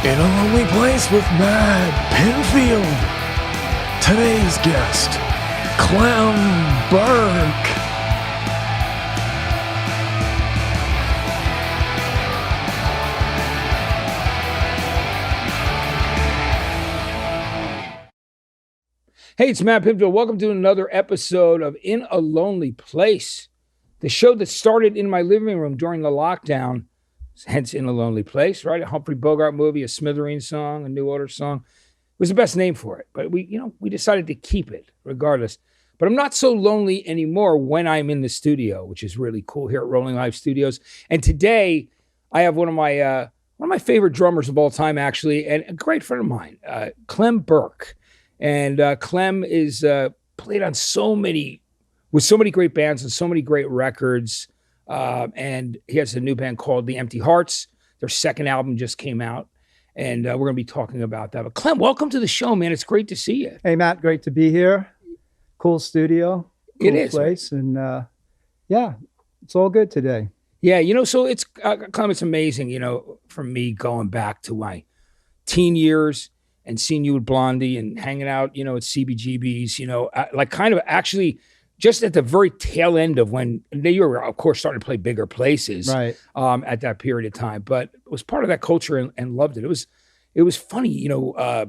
In a Lonely Place with Matt Pinfield. Today's guest, Clem Burke. Hey, it's Matt Pinfield. Welcome to another episode of In a Lonely Place, the show that started in my living room during the lockdown, hence In a Lonely Place, right? A Humphrey Bogart movie, a Smithereens song, a New Order song. It was the best name for it, but we decided to keep it regardless. But I'm not so lonely anymore when I'm in the studio, which is really cool here at Rolling Live Studios. And today I have one of my favorite drummers of all time, actually, and a great friend of mine, Clem Burke. And Clem is played on with so many great bands and so many great records. And he has a new band called The Empty Hearts. Their second album just came out, and we're going to be talking about that. But Clem, welcome to the show, man. It's great to see you. Hey, Matt, great to be here. Cool studio. Cool It is, place. Right? And yeah, it's all good today. Yeah, so it's Clem, it's amazing, for me going back to my teen years and seeing you with Blondie and hanging out, at CBGB's, like kind of actually just at the very tail end of when you were, of course, starting to play bigger places, right? At that period of time, but it was part of that culture and loved it. It was funny, I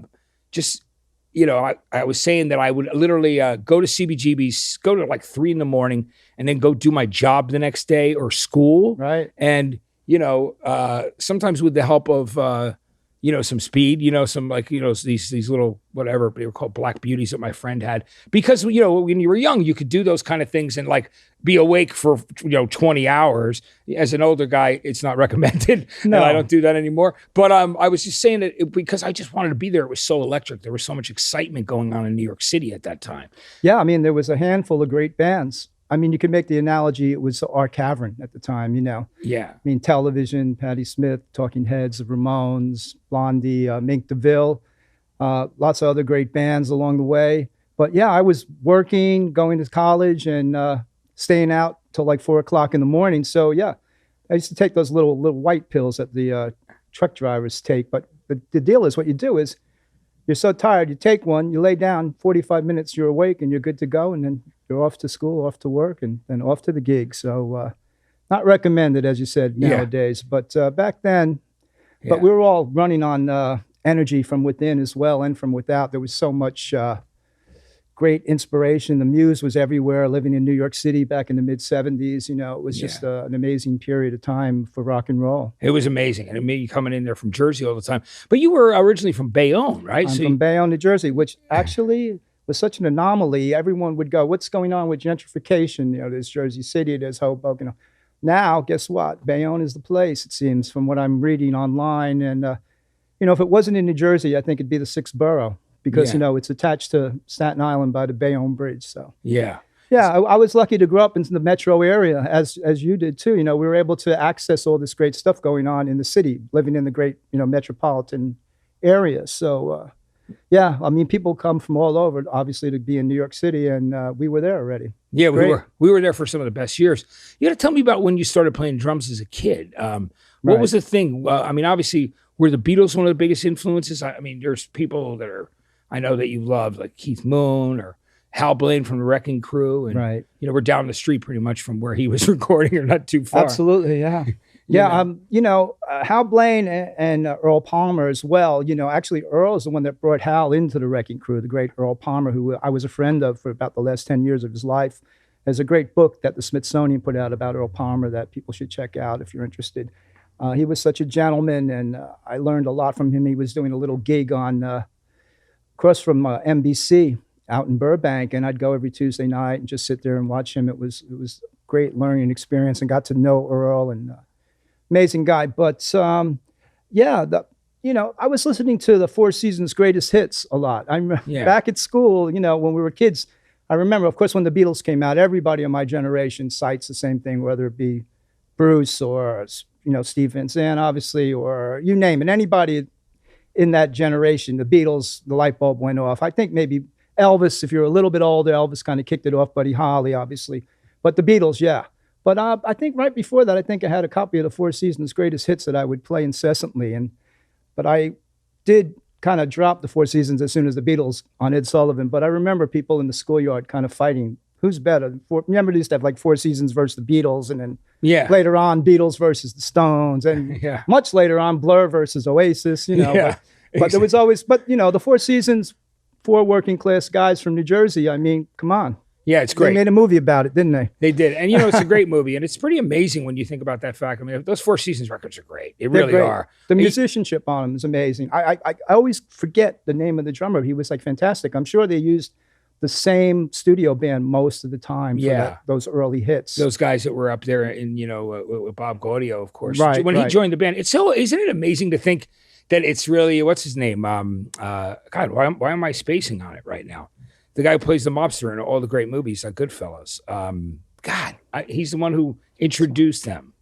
was saying that I would literally go to CBGB's, go to like 3 a.m. and then go do my job the next day or school. Right. And, sometimes with the help of, some speed, some these little, whatever, they were called Black Beauties that my friend had. Because, when you were young, you could do those kind of things and like be awake for, 20 hours. As an older guy, it's not recommended. No, and I don't do that anymore. But I was just saying that because I just wanted to be there. It was so electric. There was so much excitement going on in New York City at that time. Yeah, I mean, there was a handful of great bands. I mean, you could make the analogy, it was our cavern at the time, Yeah. I mean, Television, Patti Smith, Talking Heads, the Ramones, Blondie, Mink DeVille, lots of other great bands along the way. But yeah, I was working, going to college, and staying out till like 4 o'clock in the morning. So yeah, I used to take those little white pills that the truck drivers take. But the deal is, what you do is, you're so tired, you take one, you lay down, 45 minutes, you're awake, and you're good to go, and then you're off to school, off to work, and then off to the gig. So not recommended, as you said, nowadays. Yeah. But back then, but we were all running on energy from within as well and from without. There was so much great inspiration. The muse was everywhere, living in New York City back in the mid-'70s. It was just an amazing period of time for rock and roll. It was amazing. And me coming in there from Jersey all the time. But you were originally from Bayonne, right? I'm from Bayonne, New Jersey, which actually was such an anomaly. Everyone would go, what's going on with gentrification? There's Jersey City, there's Hoboken. Now, guess what? Bayonne is the place, it seems, from what I'm reading online. And, if it wasn't in New Jersey, I think it'd be the 6th borough. Because, it's attached to Staten Island by the Bayonne Bridge. So yeah, I was lucky to grow up in the metro area, as you did too. We were able to access all this great stuff going on in the city, living in the great, metropolitan area. So, I mean, people come from all over, obviously, to be in New York City, and we were there already. Yeah, we were there for some of the best years. You got to tell me about when you started playing drums as a kid. What was the thing? I mean, obviously, were the Beatles one of the biggest influences? I mean, there's people that I know that you love, like Keith Moon or Hal Blaine from the Wrecking Crew. And, right. We're down the street pretty much from where he was recording, or not too far. Absolutely, yeah. Hal Blaine and Earl Palmer as well. Actually, Earl is the one that brought Hal into the Wrecking Crew, the great Earl Palmer, who I was a friend of for about the last 10 years of his life. There's a great book that the Smithsonian put out about Earl Palmer that people should check out if you're interested. He was such a gentleman, and I learned a lot from him. He was doing a little gig on across from NBC out in Burbank, and I'd go every Tuesday night and just sit there and watch him. It was a great learning experience, and got to know Earl, and amazing guy. But I was listening to the Four Seasons Greatest Hits a lot. I'm back at school, when we were kids. I remember, of course, when the Beatles came out, everybody in my generation cites the same thing, whether it be Bruce or Steve Van Zandt, obviously, or you name it. Anybody in that generation, the Beatles, the light bulb went off. I think maybe Elvis, if you're a little bit older, Elvis kind of kicked it off, Buddy Holly, obviously. But the Beatles, yeah. But I think right before that, I think I had a copy of the Four Seasons Greatest Hits that I would play incessantly. But I did kind of drop the Four Seasons as soon as the Beatles on Ed Sullivan, but I remember people in the schoolyard kind of fighting. Who's better? Remember, they used to have like Four Seasons versus the Beatles, and then later on, Beatles versus the Stones, and much later on, Blur versus Oasis. But there was always, the Four Seasons, four working class guys from New Jersey. I mean, come on. Yeah, it's great. They made a movie about it, didn't they? They did. And, it's a great movie. And it's pretty amazing when you think about that fact. I mean, those Four Seasons records are great. They really are. The musicianship on them is amazing. I always forget the name of the drummer. He was like fantastic. I'm sure they used the same studio band most of the time for those early hits. Those guys that were up there in, with Bob Gaudio, of course. Right, when he joined the band. Isn't it amazing to think that it's really, what's his name? God, why am I spacing on it right now? The guy who plays the mobster in all the great movies, like Goodfellas. He's the one who introduced them.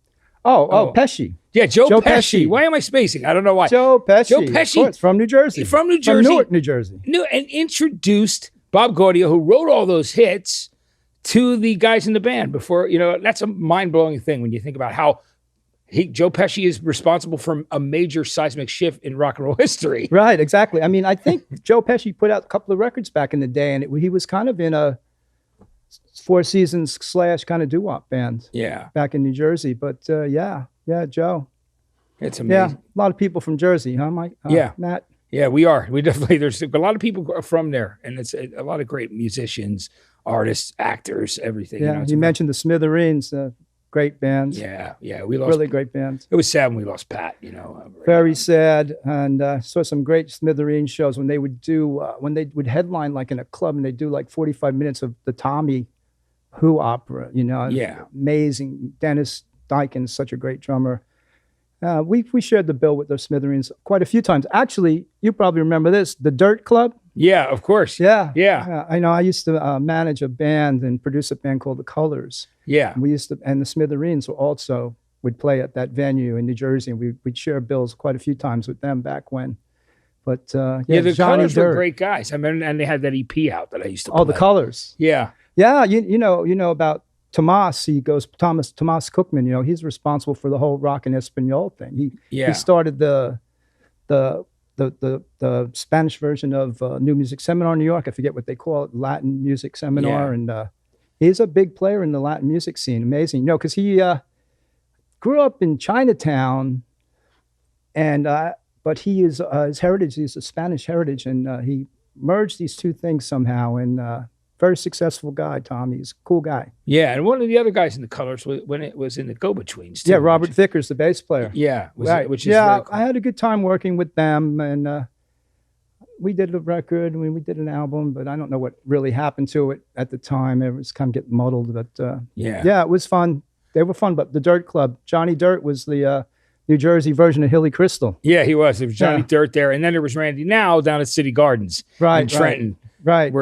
Oh, Pesci. Yeah, Joe Pesci. Why am I spacing? I don't know why. Joe Pesci, of course, from New Jersey. From Newark, New Jersey. And introduced Bob Gaudio, who wrote all those hits, to the guys in the band before, that's a mind-blowing thing when you think about how Joe Pesci is responsible for a major seismic shift in rock and roll history. Right, exactly. I mean, I think Joe Pesci put out a couple of records back in the day, and he was kind of in a Four Seasons / kind of doo-wop band. Yeah. Back in New Jersey. But Joe. It's amazing. Yeah, a lot of people from Jersey, huh, Mike? Matt? Yeah, we are. We definitely, there's a lot of people from there, and it's a lot of great musicians, artists, actors, everything. Yeah, you mentioned the Smithereens. Great bands. Yeah. We lost really great bands. It was sad when we lost Pat. Very sad. And saw some great Smithereens shows when they would do when they would headline like in a club, and they do like 45 minutes of the Tommy Who opera. Amazing. Dennis Dykens, such a great drummer. We shared the bill with the Smithereens quite a few times. Actually, you probably remember this, the Dirt Club. Yeah, of course. Yeah. I know. I used to manage a band and produce a band called The Colors. Yeah. And the Smithereens would play at that venue in New Jersey, and we'd share bills quite a few times with them back when. But the Johnny Colors Dirt. were great guys. I mean, and they had that EP out that I used to play. Oh, The Colors. Yeah. Yeah, you know about Tomas. Tomas Cookman. He's responsible for the whole rock and Espanol thing. He started the Spanish version of New Music Seminar in New York. I forget what they call it, Latin Music Seminar, and he's a big player in the Latin music scene. Amazing, because he grew up in Chinatown, and but he is his heritage is a Spanish heritage, and he merged these two things somehow. And very successful guy, Tom. He's a cool guy. Yeah, and one of the other guys in the Colors when it was in the Go-Betweens. Yeah, Robert Vickers, the bass player. Yeah, right. Which is very cool. I had a good time working with them, and we did a record. We did an album, but I don't know what really happened to it at the time. It was kind of getting muddled, but it was fun. They were fun. But the Dirt Club, Johnny Dirt was the New Jersey version of Hilly Crystal. Yeah, he was. There was Johnny Dirt there, and then there was Randy Now down at City Gardens in Trenton. Right.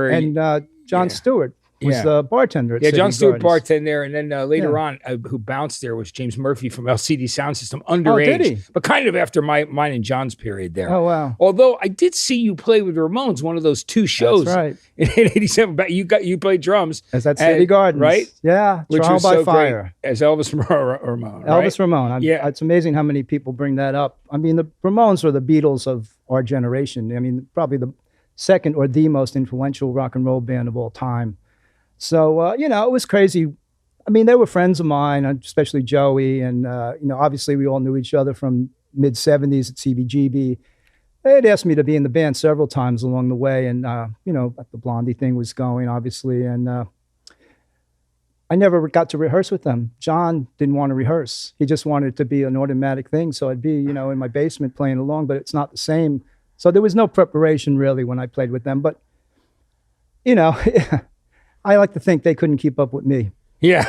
John Stewart was the bartender at City John Stewart Gardens. bartended there, and then later on, who bounced there was James Murphy from LCD Sound System, underage, did he? but kind of after mine and John's period there. Oh, wow. Although I did see you play with the Ramones, one of those two shows. That's right. In '87, but you played drums. As at City Gardens. Right? Yeah, Which Trial was by so Fire. Great, as Elvis Ramone. Elvis Ramone. It's amazing how many people bring that up. I mean, the Ramones are the Beatles of our generation. I mean, probably the second or the most influential rock and roll band of all time. So, it was crazy. I mean, they were friends of mine, especially Joey. And, obviously we all knew each other from mid-'70s at CBGB. They had asked me to be in the band several times along the way. And, the Blondie thing was going, obviously. And I never got to rehearse with them. John didn't want to rehearse. He just wanted it to be an automatic thing. So I'd be, in my basement playing along, but it's not the same. So there was no preparation really when I played with them. But, I like to think they couldn't keep up with me. Yeah,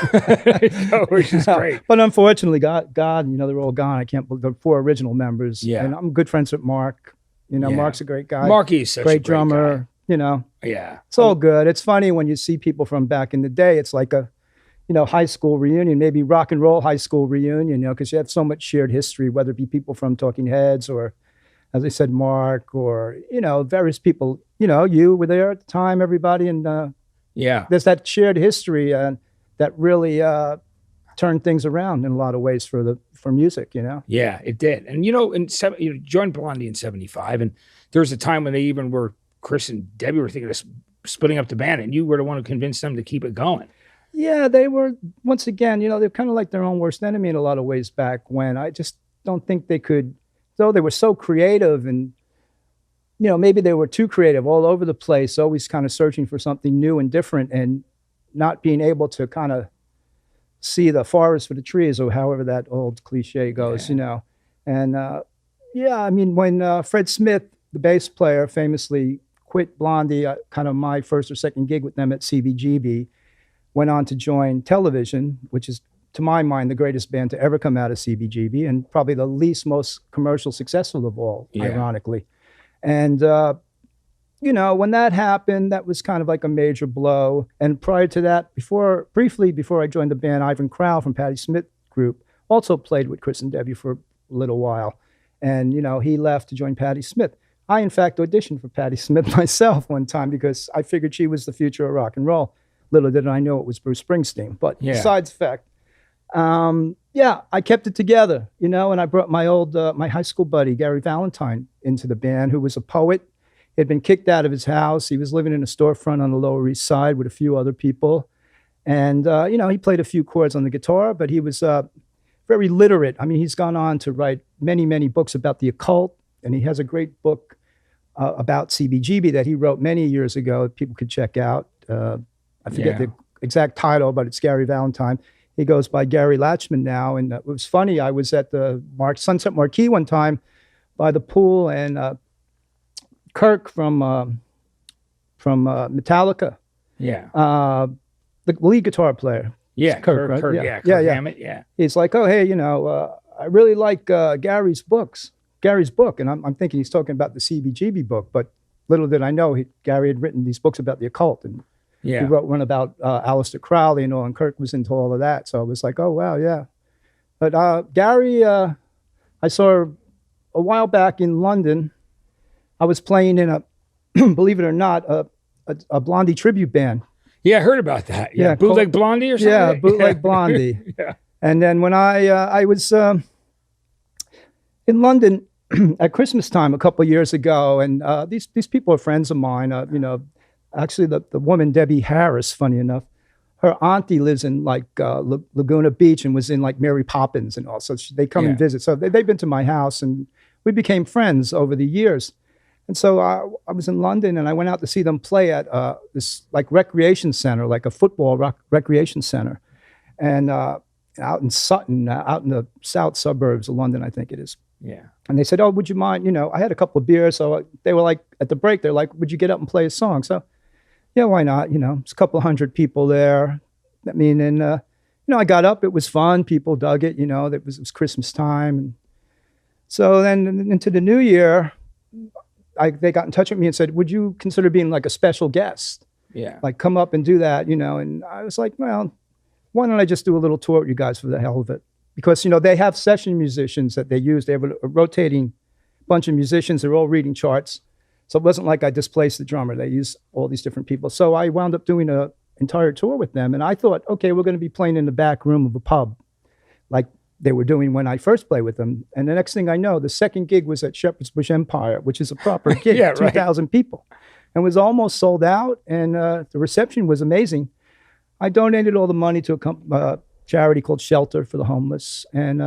which is great. But unfortunately, God, they're all gone. I can't believe the four original members. Yeah, and I'm good friends with Mark. Mark's a great guy. Marky's such a great drummer. Guy. Yeah, it's all good. It's funny when you see people from back in the day. It's like a, high school reunion, maybe rock and roll high school reunion. Because you have so much shared history, whether it be people from Talking Heads or, as I said, Mark or various people. You were there at the time. Everybody and. Yeah, there's that shared history that really turned things around in a lot of ways for music, you know? Yeah, it did. And you joined Blondie in '75, and there was a time when they even were Chris and Debbie were thinking of splitting up the band, and you were the one who convinced them to keep it going. Yeah, they were, once again, they're kind of like their own worst enemy in a lot of ways back when. I just don't think they could, though they were so creative and, maybe they were too creative all over the place, always kind of searching for something new and different and not being able to kind of see the forest for the trees, or however that old cliche goes, And when Fred Smith, the bass player, famously quit Blondie, kind of my first or second gig with them at CBGB, went on to join Television, which is, to my mind, the greatest band to ever come out of CBGB and probably the least most commercial successful of all, ironically. And, when that happened, that was kind of like a major blow. And prior to that, briefly before I joined the band, Ivan Crowell from Patti Smith Group also played with Chris and Debbie for a little while. And, he left to join Patti Smith. I, in fact, auditioned for Patti Smith myself one time because I figured she was the future of rock and roll. Little did I know it was Bruce Springsteen. But besides the fact, I kept it together, and I brought my my high school buddy, Gary Valentine, into the band, who was a poet. He had been kicked out of his house. He was living in a storefront on the Lower East Side with a few other people. And, he played a few chords on the guitar, but he was very literate. I mean, he's gone on to write many, many books about the occult. And he has a great book about CBGB that he wrote many years ago that people could check out. I forget the exact title, but it's Gary Valentine. He goes by Gary Latchman now. And it was funny. I was at the Sunset Marquee one time by the pool, and Kirk from Metallica. Yeah. The lead guitar player. Yeah. Kirk, right? Kirk, yeah. Hammett, yeah. He's like, oh, hey, I really like Gary's book. And I'm thinking he's talking about the CBGB book, but little did I know Gary had written these books about the occult, and he wrote one about Aleister Crowley and all, and Kirk was into all of that. So I was like, oh, wow, yeah. But Gary, I saw a while back in London. I was playing in a, believe it or not, a Blondie tribute band. Yeah, I heard about that. Yeah, Bootleg Blondie or something? Yeah, Bootleg Blondie. Yeah. And then when I was in London at Christmas time a couple of years ago, and these people are friends of mine. Actually, the woman, Debbie Harris, funny enough, her auntie lives in like Laguna Beach and was in like Mary Poppins and all. So they come and visit. So they've been to my house, and we became friends over the years. And so I was in London, and I went out to see them play at this like recreation center, like a football recreation center, and out in Sutton, out in the south suburbs of London, I think it is. Yeah. And they said, oh, would you mind? I had a couple of beers, so they were like, at the break, they're like, would you get up and play a song? So, yeah, why not? It's a couple of hundred people there. I mean, and I got up. It was fun. People dug it. It was Christmas time, and so then into the new year, they got in touch with me and said, would you consider being like a special guest? Yeah. Like come up and do that, And I was like, well, why don't I just do a little tour with you guys for the hell of it? Because, they have session musicians that they use. They have a rotating bunch of musicians. They're all reading charts. So it wasn't like I displaced the drummer. They use all these different people. So I wound up doing an entire tour with them. And I thought, okay, we're going to be playing in the back room of a pub like they were doing when I first played with them. And the next thing I know, the second gig was at Shepherd's Bush Empire, which is a proper gig, 2,000 people. And was almost sold out. And the reception was amazing. I donated all the money to a charity called Shelter for the Homeless. And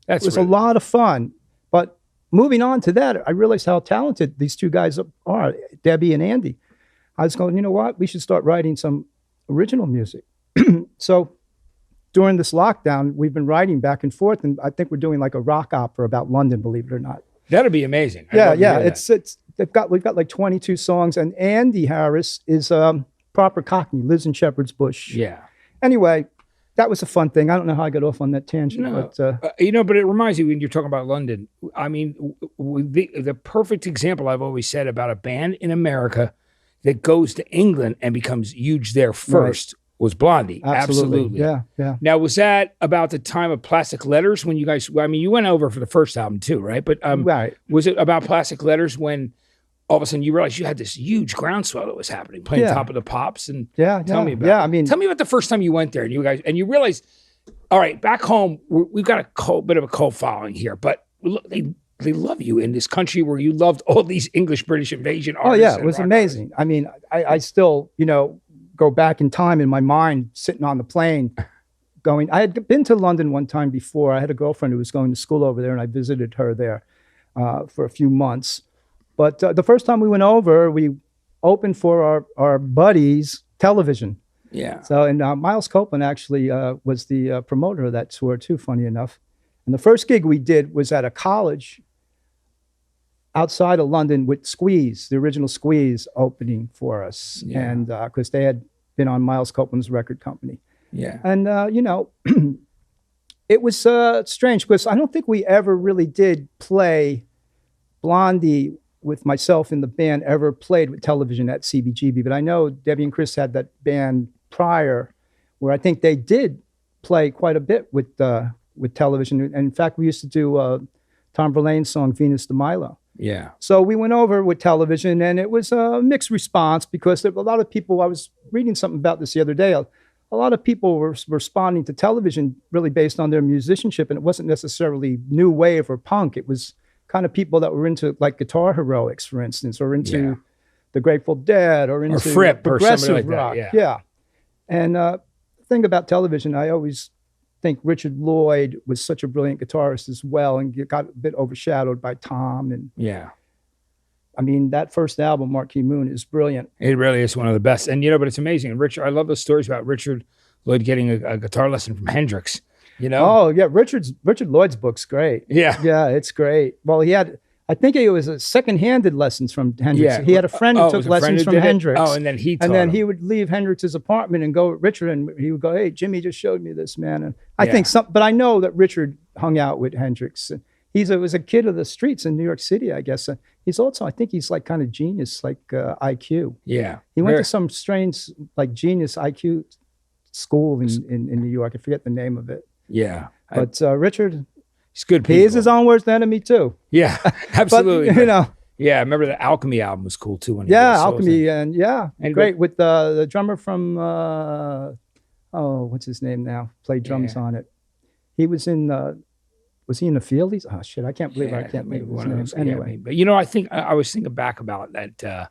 it was a lot of fun. But moving on to that, I realized how talented these two guys are, Debbie and Andy. I was going, you know what? We should start writing some original music. So during this lockdown, we've been writing back and forth, and I think we're doing like a rock opera about London, believe it or not. That'd be amazing. Yeah. We've got like 22 songs, and Andy Harris is proper Cockney, lives in Shepherd's Bush. Yeah. Anyway, that was a fun thing. I don't know how I got off on that tangent. No. But, but it reminds you when you're talking about London. I mean, the perfect example I've always said about a band in America that goes to England and becomes huge there first was Blondie. Absolutely. Yeah. Now, was that about the time of Plastic Letters when you guys, you went over for the first album too, right? But was it about Plastic Letters when all of a sudden you realized you had this huge groundswell that was happening, playing Top of the Pops? And tell me about tell me about the first time you went there and you realized All right, back home, we've got a bit of a cult following here, but they love you in this country where you loved all these English British invasion artists. Oh yeah, it was amazing. I mean, I still, go back in time in my mind, sitting on the plane, going. I had been to London one time before. I had a girlfriend who was going to school over there, and I visited her there for a few months. But the first time we went over, we opened for our buddies' television. Yeah. So, and Miles Copeland actually was the promoter of that tour too, funny enough. And the first gig we did was at a college outside of London with Squeeze, the original Squeeze, opening for us. Yeah. And because they had been on Miles Copeland's record company. Yeah. And, it was strange because I don't think we ever really did play Blondie with myself in the band, ever played with television at CBGB. But I know Debbie and Chris had that band prior where I think they did play quite a bit with television. And in fact, we used to do Tom Verlaine's song, Venus de Milo. Yeah. So we went over with television, and it was a mixed response because there were a lot of people, I was reading something about this the other day, a lot of people were responding to television really based on their musicianship, and it wasn't necessarily new wave or punk. It was kind of people that were into like Guitar Heroics, for instance, or into the Grateful Dead, or into Fripp progressive or like rock. that, Yeah. And the thing about television, I always think Richard Lloyd was such a brilliant guitarist as well, and got a bit overshadowed by Tom. And yeah, I mean, that first album, Marquee Moon, is brilliant. it really is one of the best. And but it's amazing. And Richard, I love those stories about Richard Lloyd getting a guitar lesson from Hendrix. Oh yeah, Richard Lloyd's book's great. Yeah, it's great. Well, I think it was second-handed lessons from Hendrix. Yeah. He had a friend who took lessons from Hendrix. Oh, and then he would leave Hendrix's apartment and go with Richard, and he would go, "Hey, Jimmy just showed me this, man." And I think but I know that Richard hung out with Hendrix. Was a kid of the streets in New York City, I guess. He's also, I think he's like kind of genius, like IQ. Yeah. He went to some strange like genius IQ school in New York. I forget the name of it. Yeah. But Richard, he's good. He is his own worst enemy too. Yeah, absolutely. But, yeah, I remember the Alchemy album was cool too. Alchemy, and great with the drummer from what's his name now? Played drums on it. He was in. Was he in the Fieldies? Oh shit! I can't believe I can't think of his name. Anyway, but I think I was thinking back about that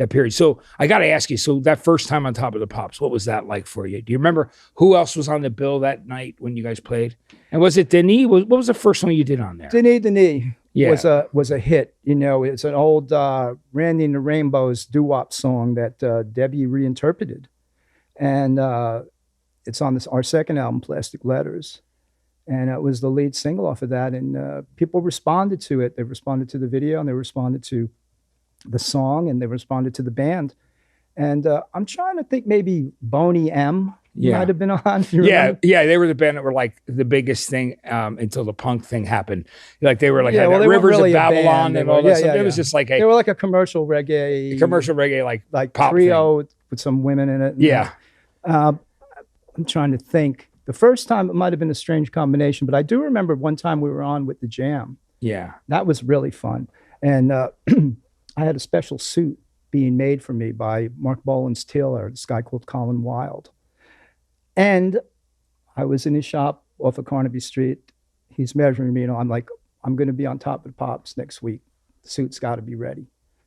period. So I got to ask you. So that first time on Top of the Pops, what was that like for you? Do you remember who else was on the bill that night when you guys played? And was it Denis? What was the first song you did on there? Denis. Yeah. was a hit. It's an old Randy and the Rainbows doo-wop song that Debbie reinterpreted, and it's on our second album, Plastic Letters. And it was the lead single off of that. And people responded to it. They responded to the video, and they responded to the song, and they responded to the band. And I'm trying to think, maybe Boney M might have been on. Yeah, they were the band that were like the biggest thing until the punk thing happened. Like they were like had that Rivers really of Babylon and all that stuff. It was just like they were like a commercial reggae, like pop trio thing. With some women in it. Yeah. I'm trying to think. The first time it might have been a strange combination, but I do remember one time we were on with the Jam. Yeah. That was really fun. And I had a special suit being made for me by Mark Boland's tailor, this guy called Colin Wilde. And I was in his shop off of Carnaby Street. He's measuring me, I'm like, I'm going to be on Top of the Pops next week. The suit's got to be ready.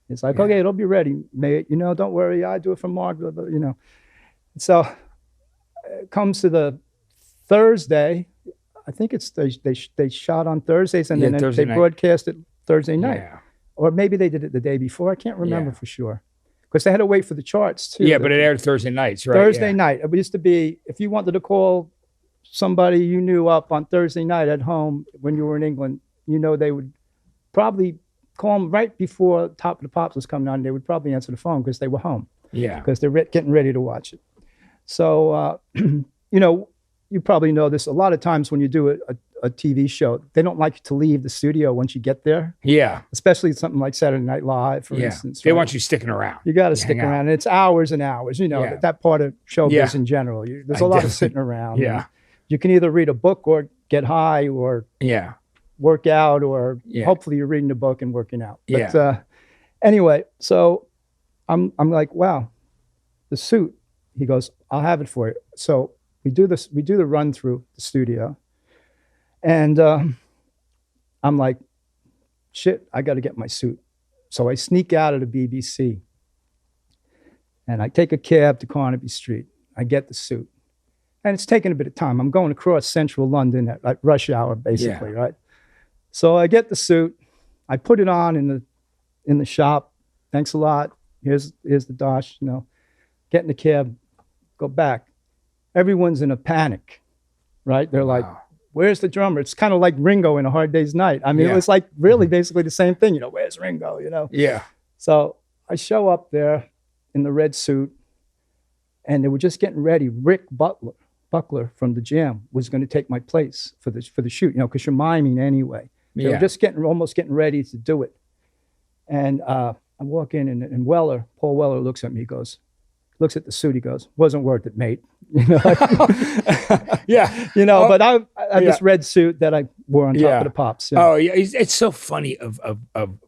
It's like, okay, it'll be ready, mate. Don't worry. I do it for Mark, So it comes to the Thursday. I think it's they shot on Thursdays, and then they broadcast it Thursday night. Yeah. Or maybe they did it the day before. I can't remember for sure. Because they had to wait for the charts too. Yeah, but it aired Thursday nights, right? Thursday night. It used to be, if you wanted to call somebody you knew up on Thursday night at home when you were in England, they would probably call them right before Top of the Pops was coming on. They would probably answer the phone because they were home. Yeah. Because they're getting ready to watch it. So, you probably know this. A lot of times when you do a TV show, they don't like you to leave the studio once you get there. Yeah. Especially something like Saturday Night Live, for instance. They want you sticking around. You got to stick around. And it's hours and hours, that part of showbiz in general. There's a lot of sitting around. Yeah. You can either read a book or get high or work out, or hopefully you're reading a book and working out. But anyway, so I'm like, wow, the suit. He goes, I'll have it for you. So we do the run through the studio, and I'm like, shit, I got to get my suit. So I sneak out of the BBC, and I take a cab to Carnaby Street. I get the suit, and it's taking a bit of time. I'm going across central London at rush hour, basically, right? So I get the suit, I put it on in the shop. Thanks a lot. Here's the dosh, get in the cab, go back. Everyone's in a panic, right? They're like, where's the drummer? It's kind of like Ringo in A Hard Day's Night. I mean, it was like really basically the same thing, where's Ringo, Yeah. So I show up there in the red suit, and they were just getting ready. Rick Buckler from the Jam was going to take my place for the shoot, because you're miming anyway. They were just almost getting ready to do it. And I walk in, and Paul Weller looks at me, looks at the suit, he goes, wasn't worth it, mate. Yeah. But I had this red suit that I wore on top of the Pops. Yeah. Oh, yeah. It's so funny of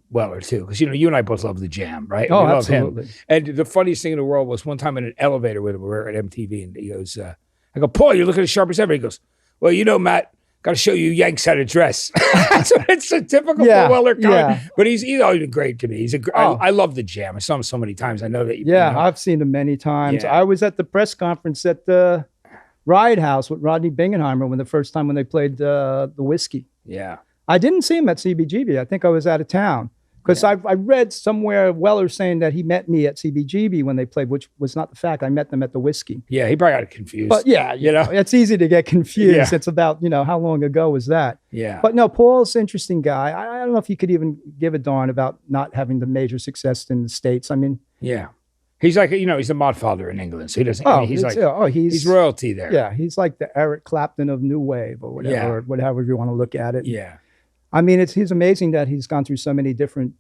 Weller, too, because, you and I both love the Jam, right? Oh, we love absolutely. him. And the funniest thing in the world was one time in an elevator with him, we were at MTV, and he goes, I go, Paul, you're looking as sharp as ever. He goes, well, Matt, got to show you Yanks how to dress. It's a typical Weller comment. Yeah. But he's always been great to me. I love the Jam. I saw him so many times. I know that. I've seen him many times. Yeah. I was at the press conference at the Riot House with Rodney Bingenheimer when they played the Whiskey. Yeah. I didn't see him at CBGB. I think I was out of town. Because I read somewhere Weller saying that he met me at CBGB when they played, which was not the fact. I met them at the Whiskey. Yeah, he probably got confused. But it's easy to get confused. Yeah. It's about, how long ago was that? Yeah. But no, Paul's an interesting guy. I don't know if you could even give a darn about not having the major success in the States. I mean. Yeah. He's like, he's the Modfather in England. So he doesn't, he's royalty there. Yeah, he's like the Eric Clapton of New Wave or whatever, or whatever you want to look at it. Yeah. I mean, he's amazing that he's gone through so many different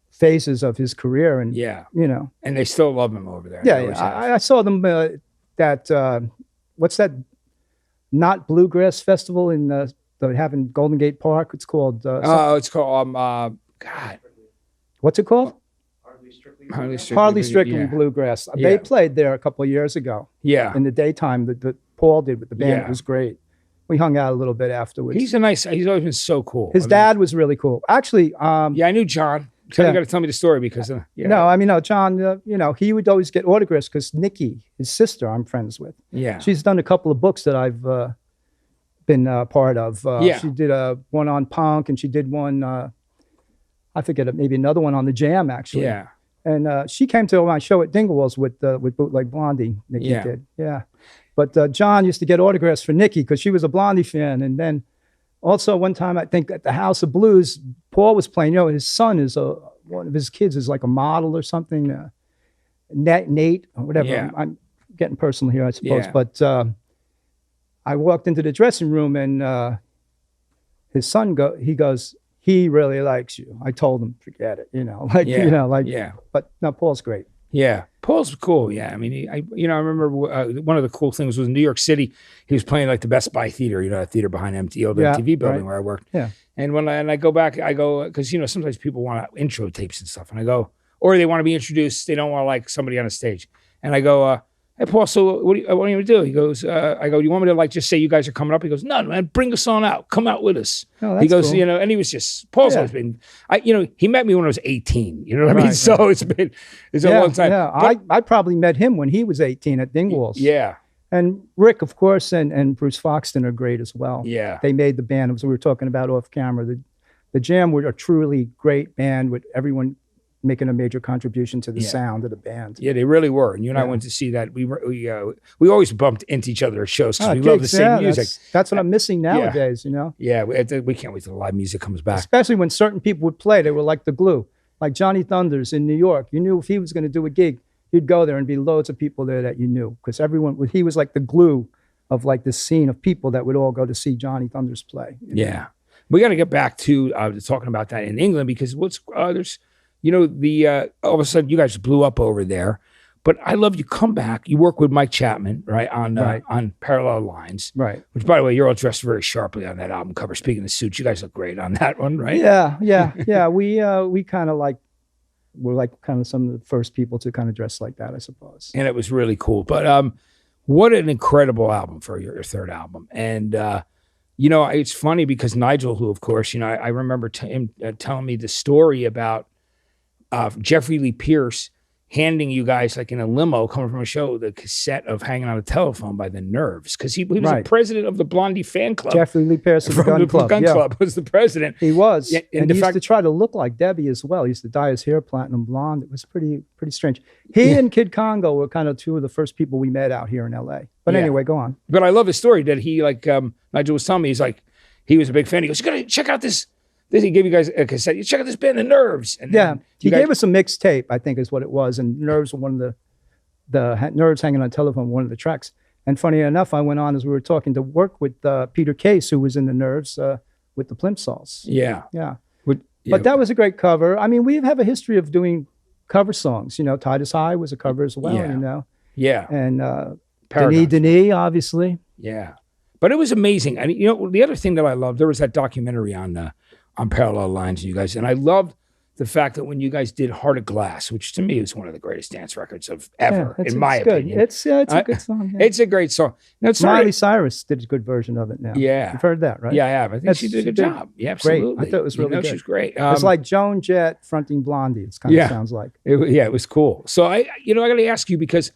phases of his career, and and they still love him over there. I saw them what's that? Not Bluegrass Festival in they have in Golden Gate Park. It's called. It's called God. What's it called? Hardly Strictly Bluegrass. Yeah. They played there a couple of years ago. Yeah. In the daytime, that Paul did with the band. It was great. We hung out a little bit afterwards. He's always been so cool. His dad was really cool. Actually, I knew John. You got to tell me the story because no, John, he would always get autographs because Nikki, his sister, I'm friends with. Yeah. She's done a couple of books that I've been part of. She did one on punk, and she did one, I forget, maybe another one on the Jam, actually. Yeah. And she came to my show at Dingwalls with Bootleg Blondie. Nikki did. Yeah. But John used to get autographs for Nikki because she was a Blondie fan. And then also one time, I think at the House of Blues, Paul was playing. His son is one of his kids is like a model or something. Nate or whatever. Yeah. I'm getting personal here, I suppose. Yeah. But I walked into the dressing room, and his son goes, he really likes you. I told him, forget it, but no, Paul's great. Yeah. Paul's cool. Yeah. I mean, I remember one of the cool things was in New York City, he was playing like the Best Buy Theater, that theater behind old MTV building where I worked. Yeah. And when I go back, because, sometimes people want intro tapes and stuff. And I go, or they want to be introduced. They don't want like somebody on a stage. And I go, hey, Paul, so what are you going to do? He goes, I go, you want me to just say you guys are coming up? He goes, no, man, bring us on out. Come out with us. Oh, that's he goes, cool. and he was just, Paul's always been, he met me when I was 18. You know what I mean? So it's a long time. Yeah, but I probably met him when he was 18 at Dingwalls. Yeah. And Rick, of course, and Bruce Foxton are great as well. Yeah. They made the band, as we were talking about off camera. The Jam were a truly great band with everyone making a major contribution to the sound of the band. Yeah, they really were. And you and I went to see that. We always bumped into each other at shows because we love the same music. That's what I'm missing nowadays, Yeah, we can't wait till the live music comes back. Especially when certain people would play, they were like the glue. Like Johnny Thunders in New York. You knew if he was going to do a gig, you'd go there and be loads of people there that you knew. Because he was like the glue of like this scene of people that would all go to see Johnny Thunders play. Yeah. We got to get back to talking about that in England because there's all of a sudden you guys blew up over there, but I love you come back. You work with Mike Chapman, right? On Parallel Lines, right? Which, by the way, you're all dressed very sharply on that album cover. Speaking of suits, you guys look great on that one, right? Yeah. We kind of we're like kind of some of the first people to kind of dress like that, I suppose. And it was really cool. But What an incredible album for your third album. And, you know, it's funny because Nigel, who, of course, you know, I remember him telling me the story about Jeffrey Lee Pierce handing you guys, like in a limo coming from a show, the cassette of Hanging on the Telephone by the Nerves, because he was the president of the Blondie fan club. Jeffrey Lee Pierce of the Gun Club. Club was the president. He was. Yeah, and he used to try to look like Debbie as well. He used to dye his hair platinum blonde. It was pretty strange. He and Kid Congo were kind of two of the first people we met out here in LA. But anyway, go on. But I love his story that he, like, Nigel was telling me, he's like, he was a big fan. He goes, you got to check out this. He gave you guys a cassette. You check out this band, The Nerves. And he gave us a mixtape, I think is what it was. And Nerves were one of the Nerves Hanging on Telephone, one of the tracks. And funny enough, I went on as we were talking to work with Peter Case, who was in the Nerves with the Plimsolls. Yeah. But that was a great cover. I mean, we have a history of doing cover songs. You know, Titus High was a cover as well, you know. Yeah. And Denis, obviously. Yeah. But it was amazing. And, you know, the other thing that I loved, there was that documentary on Parallel Lines, you guys. And I loved the fact that when you guys did Heart of Glass, which to me is one of the greatest dance records of ever, in my opinion. It's a good song. Yeah. It's a great song. Now, Miley Cyrus did a good version of it now. Yeah. You've heard that, right? Yeah, I have. I think she did a good job. Yeah, absolutely. Great. I thought it was really good. She's great. It's like Joan Jett fronting Blondie. It kind of sounds like. It was cool. So I got to ask you, because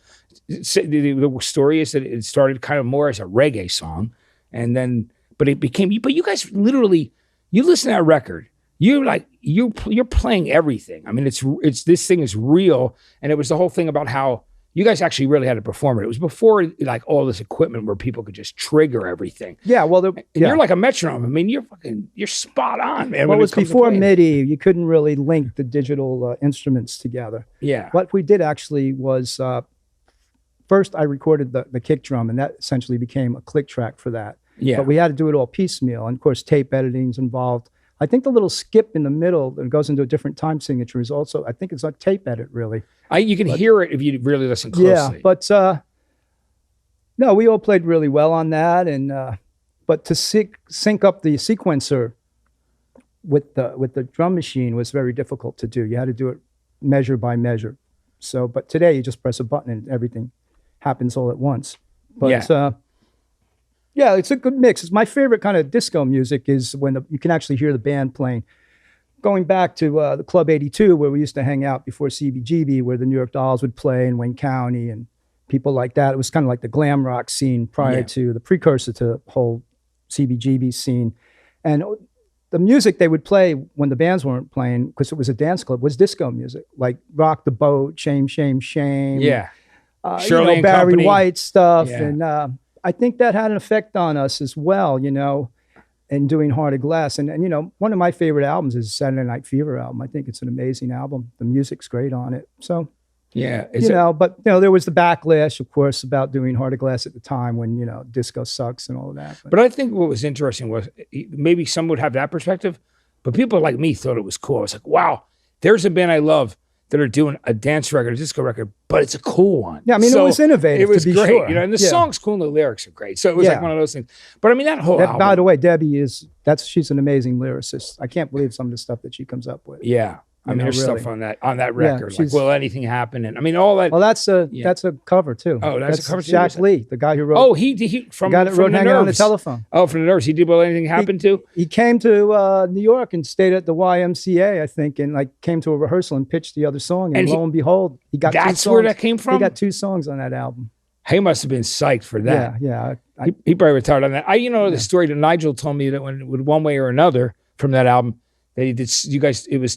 the story is that it started kind of more as a reggae song, and then, but you guys literally, you listen to that record, you're like, you're playing everything. I mean, it's this thing is real. And it was the whole thing about how you guys actually really had to perform it. It was before like all this equipment where people could just trigger everything. Yeah, well, you're like a metronome. I mean, you're spot on, man. Well, it was before MIDI. You couldn't really link the digital instruments together. Yeah. What we did actually was first I recorded the kick drum, and that essentially became a click track for that. Yeah. But we had to do it all piecemeal, and of course tape editing's involved. I think the little skip in the middle that goes into a different time signature is also, I think it's a tape edit, really. You can hear it if you really listen closely. Yeah, but no, we all played really well on that, and but to sync up the sequencer with the drum machine was very difficult to do. You had to do it measure by measure. So, but today you just press a button and everything happens all at once. But yeah, it's a good mix. It's my favorite kind of disco music is when you can actually hear the band playing. Going back to the Club 82, where we used to hang out before CBGB, where the New York Dolls would play in Wayne County and people like that. It was kind of like the glam rock scene prior to the precursor to the whole CBGB scene. And the music they would play when the bands weren't playing, because it was a dance club, was disco music, like Rock the Boat, Shame, Shame, Shame. Yeah. Shirley and Barry Company. White stuff. Yeah. And I think that had an effect on us as well, you know, in doing Heart of Glass. And you know, one of my favorite albums is the Saturday Night Fever album. I think it's an amazing album. The music's great on it. So, yeah, but you know, there was the backlash, of course, about doing Heart of Glass at the time when, you know, disco sucks and all of that. But I think what was interesting was maybe some would have that perspective, but people like me thought it was cool. It's like, wow, there's a band I love that are doing a dance record, a disco record, but it's a cool one. Yeah, I mean, it was innovative. It was to be great, sure. You know, and the song's cool and the lyrics are great. So it was like one of those things. But I mean, that whole album. By the way, Debbie she's an amazing lyricist. I can't believe some of the stuff that she comes up with. Yeah. I mean, there's stuff on that record. Like, Will Anything Happen? And I mean, all that. Well, that's a cover too. Oh, that's a cover too. Jack Lee, the guy who wrote. Oh, he from the guy that wrote Hanging on the Telephone. Oh, from the Nerves. He did Will Anything Happen too? He came to New York and stayed at the YMCA, I think, and like came to a rehearsal and pitched the other song. And lo and behold, he got 2 songs. That's where that came from? He got 2 songs on that album. He must have been psyched for that. Yeah. He probably retired on that. The story that Nigel told me that when one way or another from that album, that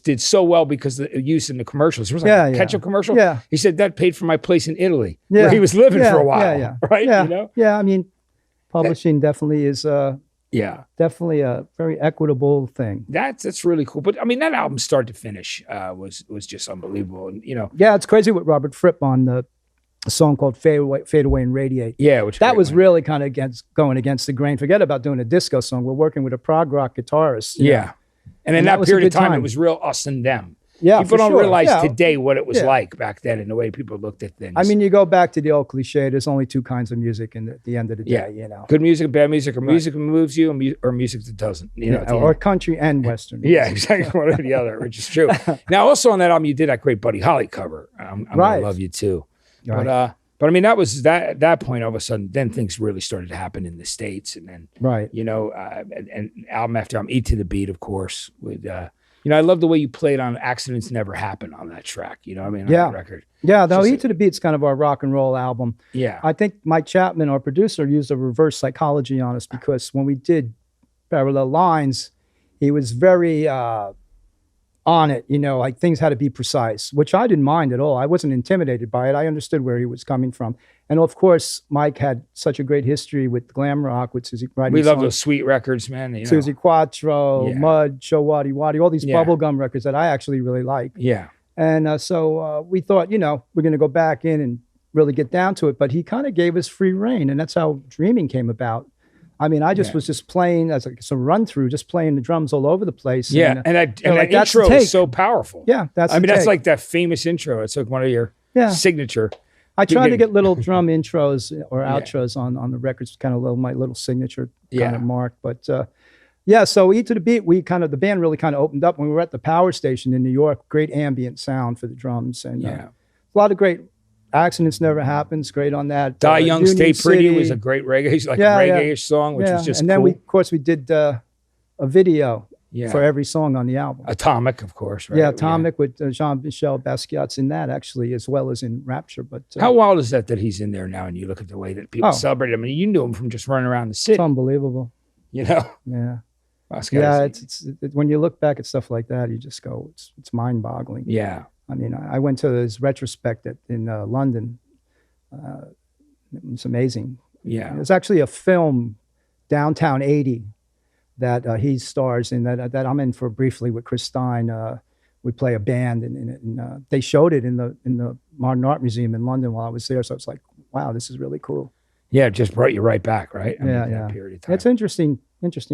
did so well because the use in the commercials. It was like a ketchup commercial. Yeah. He said that paid for my place in Italy where he was living for a while. Right? Yeah. You know? Yeah. I mean, publishing definitely is definitely a very equitable thing. That's really cool. But I mean, that album start to finish was just unbelievable. And you know. Yeah, it's crazy with Robert Fripp on the song called Fade Away and Radiate. Yeah, that was really kind of going against the grain. Forget about doing a disco song. We're working with a prog rock guitarist. Yeah. And in that period of time, it was real us and them. Yeah, people don't realize today what it was like back then and the way people looked at things. I mean, you go back to the old cliche, there's only 2 kinds of music and at the end of the day, you know. Good music, bad music, or music that moves you, or music that doesn't. You know, or country and Western. Yeah, exactly, one or the other, which is true. Now, also on that album, you did that great Buddy Holly cover. I'm going to love you too. Right. But I mean, that was that at that point, all of a sudden, then things really started to happen in the States. And then, Right. and album after album, Eat to the Beat, of course, with, I love the way you played on Accidents Never Happen on that track. You know what I mean? On Yeah. that record. Yeah, no, Just Eat to the Beat's kind of our rock and roll album. Yeah. I think Mike Chapman, our producer, used a reverse psychology on us because when we did Parallel Lines, he was very on it, like things had to be precise, which I didn't mind at all. I wasn't intimidated by it. I understood where he was coming from. And of course, Mike had such a great history with glam rock, with Susie writing We love songs. those sweet records, man. Susie Quattro, Yeah. Mud, Show Waddy Waddy, all these Yeah. bubblegum records that I actually really like. Yeah. And so we thought, we're going to go back in and really get down to it. But he kind of gave us free reign, and that's how Dreaming came about. I mean, I just was just playing as a run through, just playing the drums all over the place. Yeah. And that like, that's intro the is take. so powerful. Yeah, that's that's like that famous intro. It's like one of your signature. I tried to beginning. get little drum intros or outros on the records, kind of my little signature kind of mark. But so Eat to the Beat, the band really kind of opened up when we were at the power station in New York. Great ambient sound for the drums, and a lot of great Accidents Never Happens. Great on that. Die Young, Union Stay Pretty City. was a great reggae, like a reggae-ish song, which was just and cool. then of course we did a video for every song on the album. Atomic, of course, right? Yeah, Atomic with Jean-Michel Basquiat's in that actually, as well as in Rapture. But how wild is that he's in there now, and you look at the way that people celebrate him? I mean, you knew him from just running around the city. It's unbelievable. Yeah. It's when you look back at stuff like that, you just go, it's mind-boggling. Yeah. I mean, I went to this retrospect in London. It was amazing. Yeah. There's actually a film, Downtown 80, that he stars in, that I'm in for briefly with Chris Stein. We play a band, and they showed it in the Modern Art Museum in London while I was there. So it's like, wow, this is really cool. Yeah, it just brought you right back, right? That period of time. It's interesting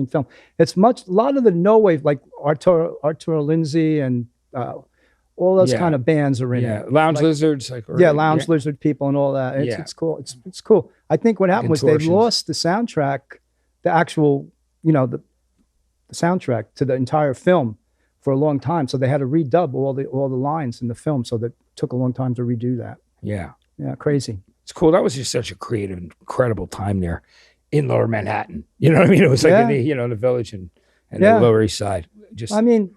film. It's a lot of the no wave, like Arturo Lindsay and all those kind of bands are in it. Lounge Lizards, Lounge Lizard people and all that. It's cool. It's cool. I think what happened was they lost the soundtrack, the actual, the soundtrack to the entire film for a long time. So they had to redub all the lines in the film. So that took a long time to redo that. Yeah. Yeah, crazy. It's cool. That was just such a creative, incredible time there in Lower Manhattan. You know what I mean? It was like in the Village and the Lower East Side. I mean,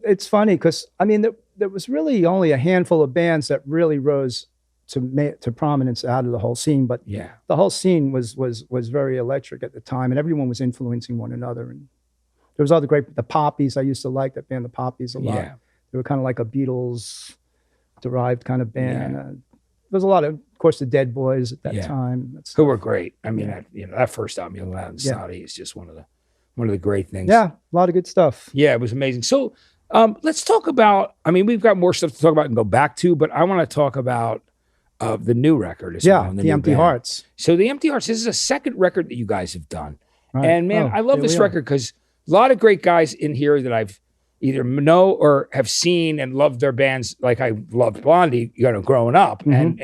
it's funny because there was really only a handful of bands that really rose to prominence out of the whole scene, but the whole scene was very electric at the time, and everyone was influencing one another. And there was other the Poppies. I used to like that band, the Poppies, a lot. Yeah. They were kind of like a Beatles derived kind of band. There's a lot of course, the Dead Boys at that time. Who were great. I mean, that first album, Loud and Saudi, is just one of the great things. Yeah, a lot of good stuff. Yeah, it was amazing. So let's talk about, we've got more stuff to talk about and go back to, but I want to talk about the new record as well. The Empty Hearts. So the Empty Hearts, this is a second record that you guys have done. Right. And man, I love this record because a lot of great guys in here that I've either know or have seen and loved their bands. Like I loved Blondie, growing up and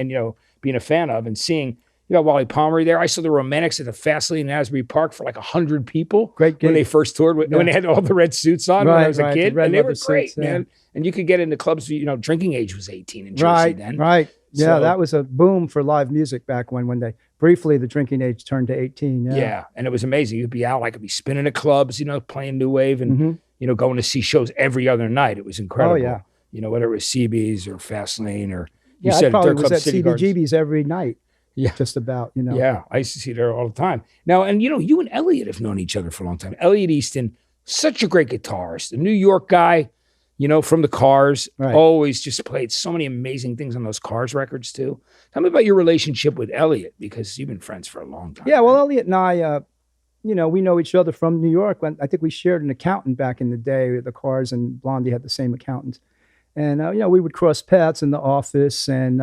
being a fan of and seeing, Wally Palmer there. I saw the Romantics at the Fastlane in Asbury Park for like 100 people. Great gig. When they first toured, when they had all the red suits on when I was a kid. And they were great, suits, man. And you could get into clubs, drinking age was 18 in Jersey then. Right. Yeah, So- that was a boom for live music back when they briefly the drinking age turned to 18. Yeah. And it was amazing. You'd be out, I could be spinning at clubs, playing new wave and, going to see shows every other night. It was incredible. Oh, yeah. Whether it was CB's or Fastlane or you Yeah, I said probably Third was Club at City Gardens. CBGB's every night. Yeah. Just about, Yeah, I used to see there all the time. Now, and you and Elliot have known each other for a long time. Elliot Easton, such a great guitarist, a New York guy, from the Cars, always just played so many amazing things on those Cars records too. Tell me about your relationship with Elliot, because you've been friends for a long time. Yeah, well, Elliot and I, we know each other from New York. I think we shared an accountant back in the day. The Cars and Blondie had the same accountant. And, we would cross paths in the office, and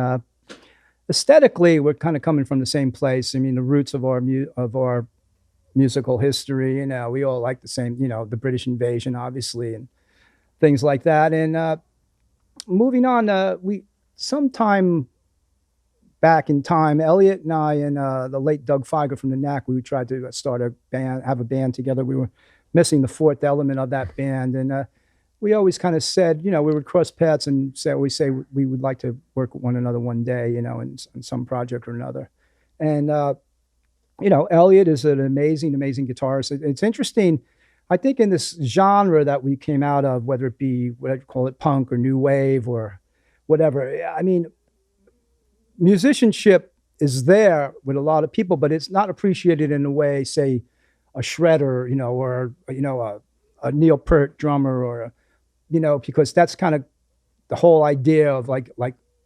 aesthetically, we're kind of coming from the same place. I mean, the roots of our musical history, we all like the same, the British invasion, obviously, and things like that. And moving on, we sometime back in time, Elliot and I and the late Doug Feiger from the Knack, we tried to start a band, have a band together. We were missing the fourth element of that band, and we always kind of said, we would cross paths and say we would like to work with one another one day, in some project or another. And, Elliot is an amazing, amazing guitarist. It's interesting. I think in this genre that we came out of, whether it be what I call it punk or new wave or whatever, I mean, musicianship is there with a lot of people, but it's not appreciated in a way, say, a shredder, or, a Neil Peart drummer or, because that's kind of the whole idea of like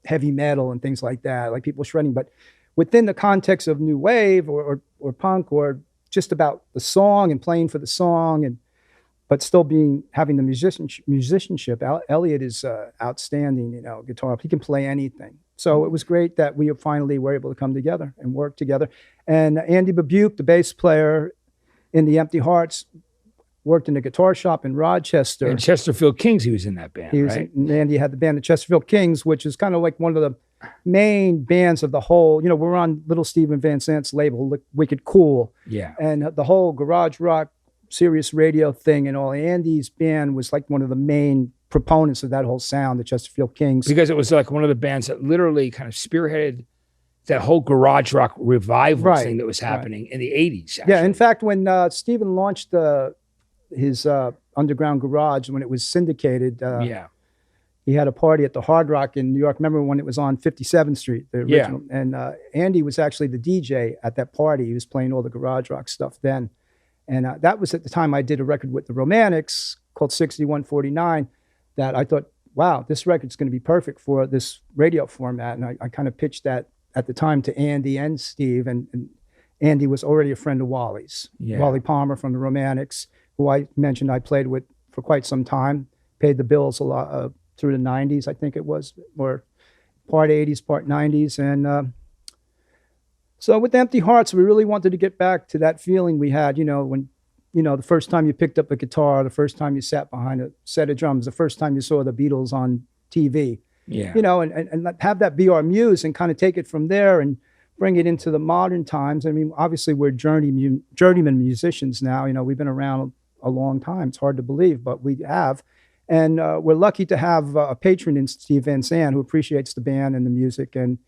heavy metal and things like that, like people shredding. But within the context of new wave or punk or just about the song and playing for the song, but still having the musicianship, Elliot is outstanding, guitar. He can play anything. So it was great that we finally were able to come together and work together. And Andy Babuke, the bass player in the Empty Hearts, worked in a guitar shop in Rochester. And Chesterfield Kings, he was in that band, right? Andy had the band, the Chesterfield Kings, which is kind of like one of the main bands of the whole, we're on Little Steven Van Zant's label, Wicked Cool. Yeah. And the whole garage rock, Sirius radio thing and all. Andy's band was like one of the main proponents of that whole sound, the Chesterfield Kings. Because it was like one of the bands that literally kind of spearheaded that whole garage rock revival thing that was happening in the 80s. Actually. Yeah, in fact, when Steven launched his underground garage, when it was syndicated, he had a party at the Hard Rock in New York. Remember when it was on 57th Street, the original? Yeah. And Andy was actually the DJ at that party. He was playing all the garage rock stuff then. And that was at the time I did a record with the Romantics called 6149 that I thought, wow, this record's going to be perfect for this radio format. And I kind of pitched that at the time to Andy and Steve. And Andy was already a friend of Wally's. Yeah. Wally Palmer from the Romantics, who I mentioned I played with for quite some time, paid the bills a lot through the 90s, I think it was, or part 80s, part 90s. And so with Empty Hearts, we really wanted to get back to that feeling we had, when, the first time you picked up a guitar, the first time you sat behind a set of drums, the first time you saw the Beatles on TV, and have that be our muse and kind of take it from there and bring it into the modern times. I mean, obviously we're journeyman musicians now, we've been around a long time. It's hard to believe, but we have. And we're lucky to have a patron in Steve Van Sant who appreciates the band and the music. And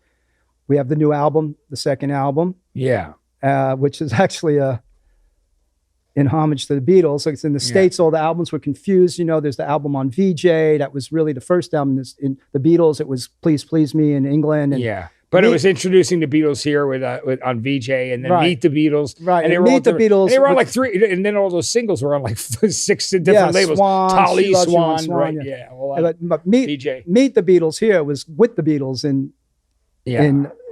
we have the new album, the second album. Yeah. Which is actually in homage to the Beatles. So it's in the States, all the albums were confused. There's the album on VJ. That was really the first album. In the Beatles, it was Please Please Me in England. And but it was introducing the Beatles here with on VJ, and then Meet the Beatles. Right. And Meet the Beatles. And they were on like 3, and then all those singles were on like 6 different labels. Swan, Tolly, Swan, Swan, right? Yeah. But Meet the Beatles here was with the Beatles in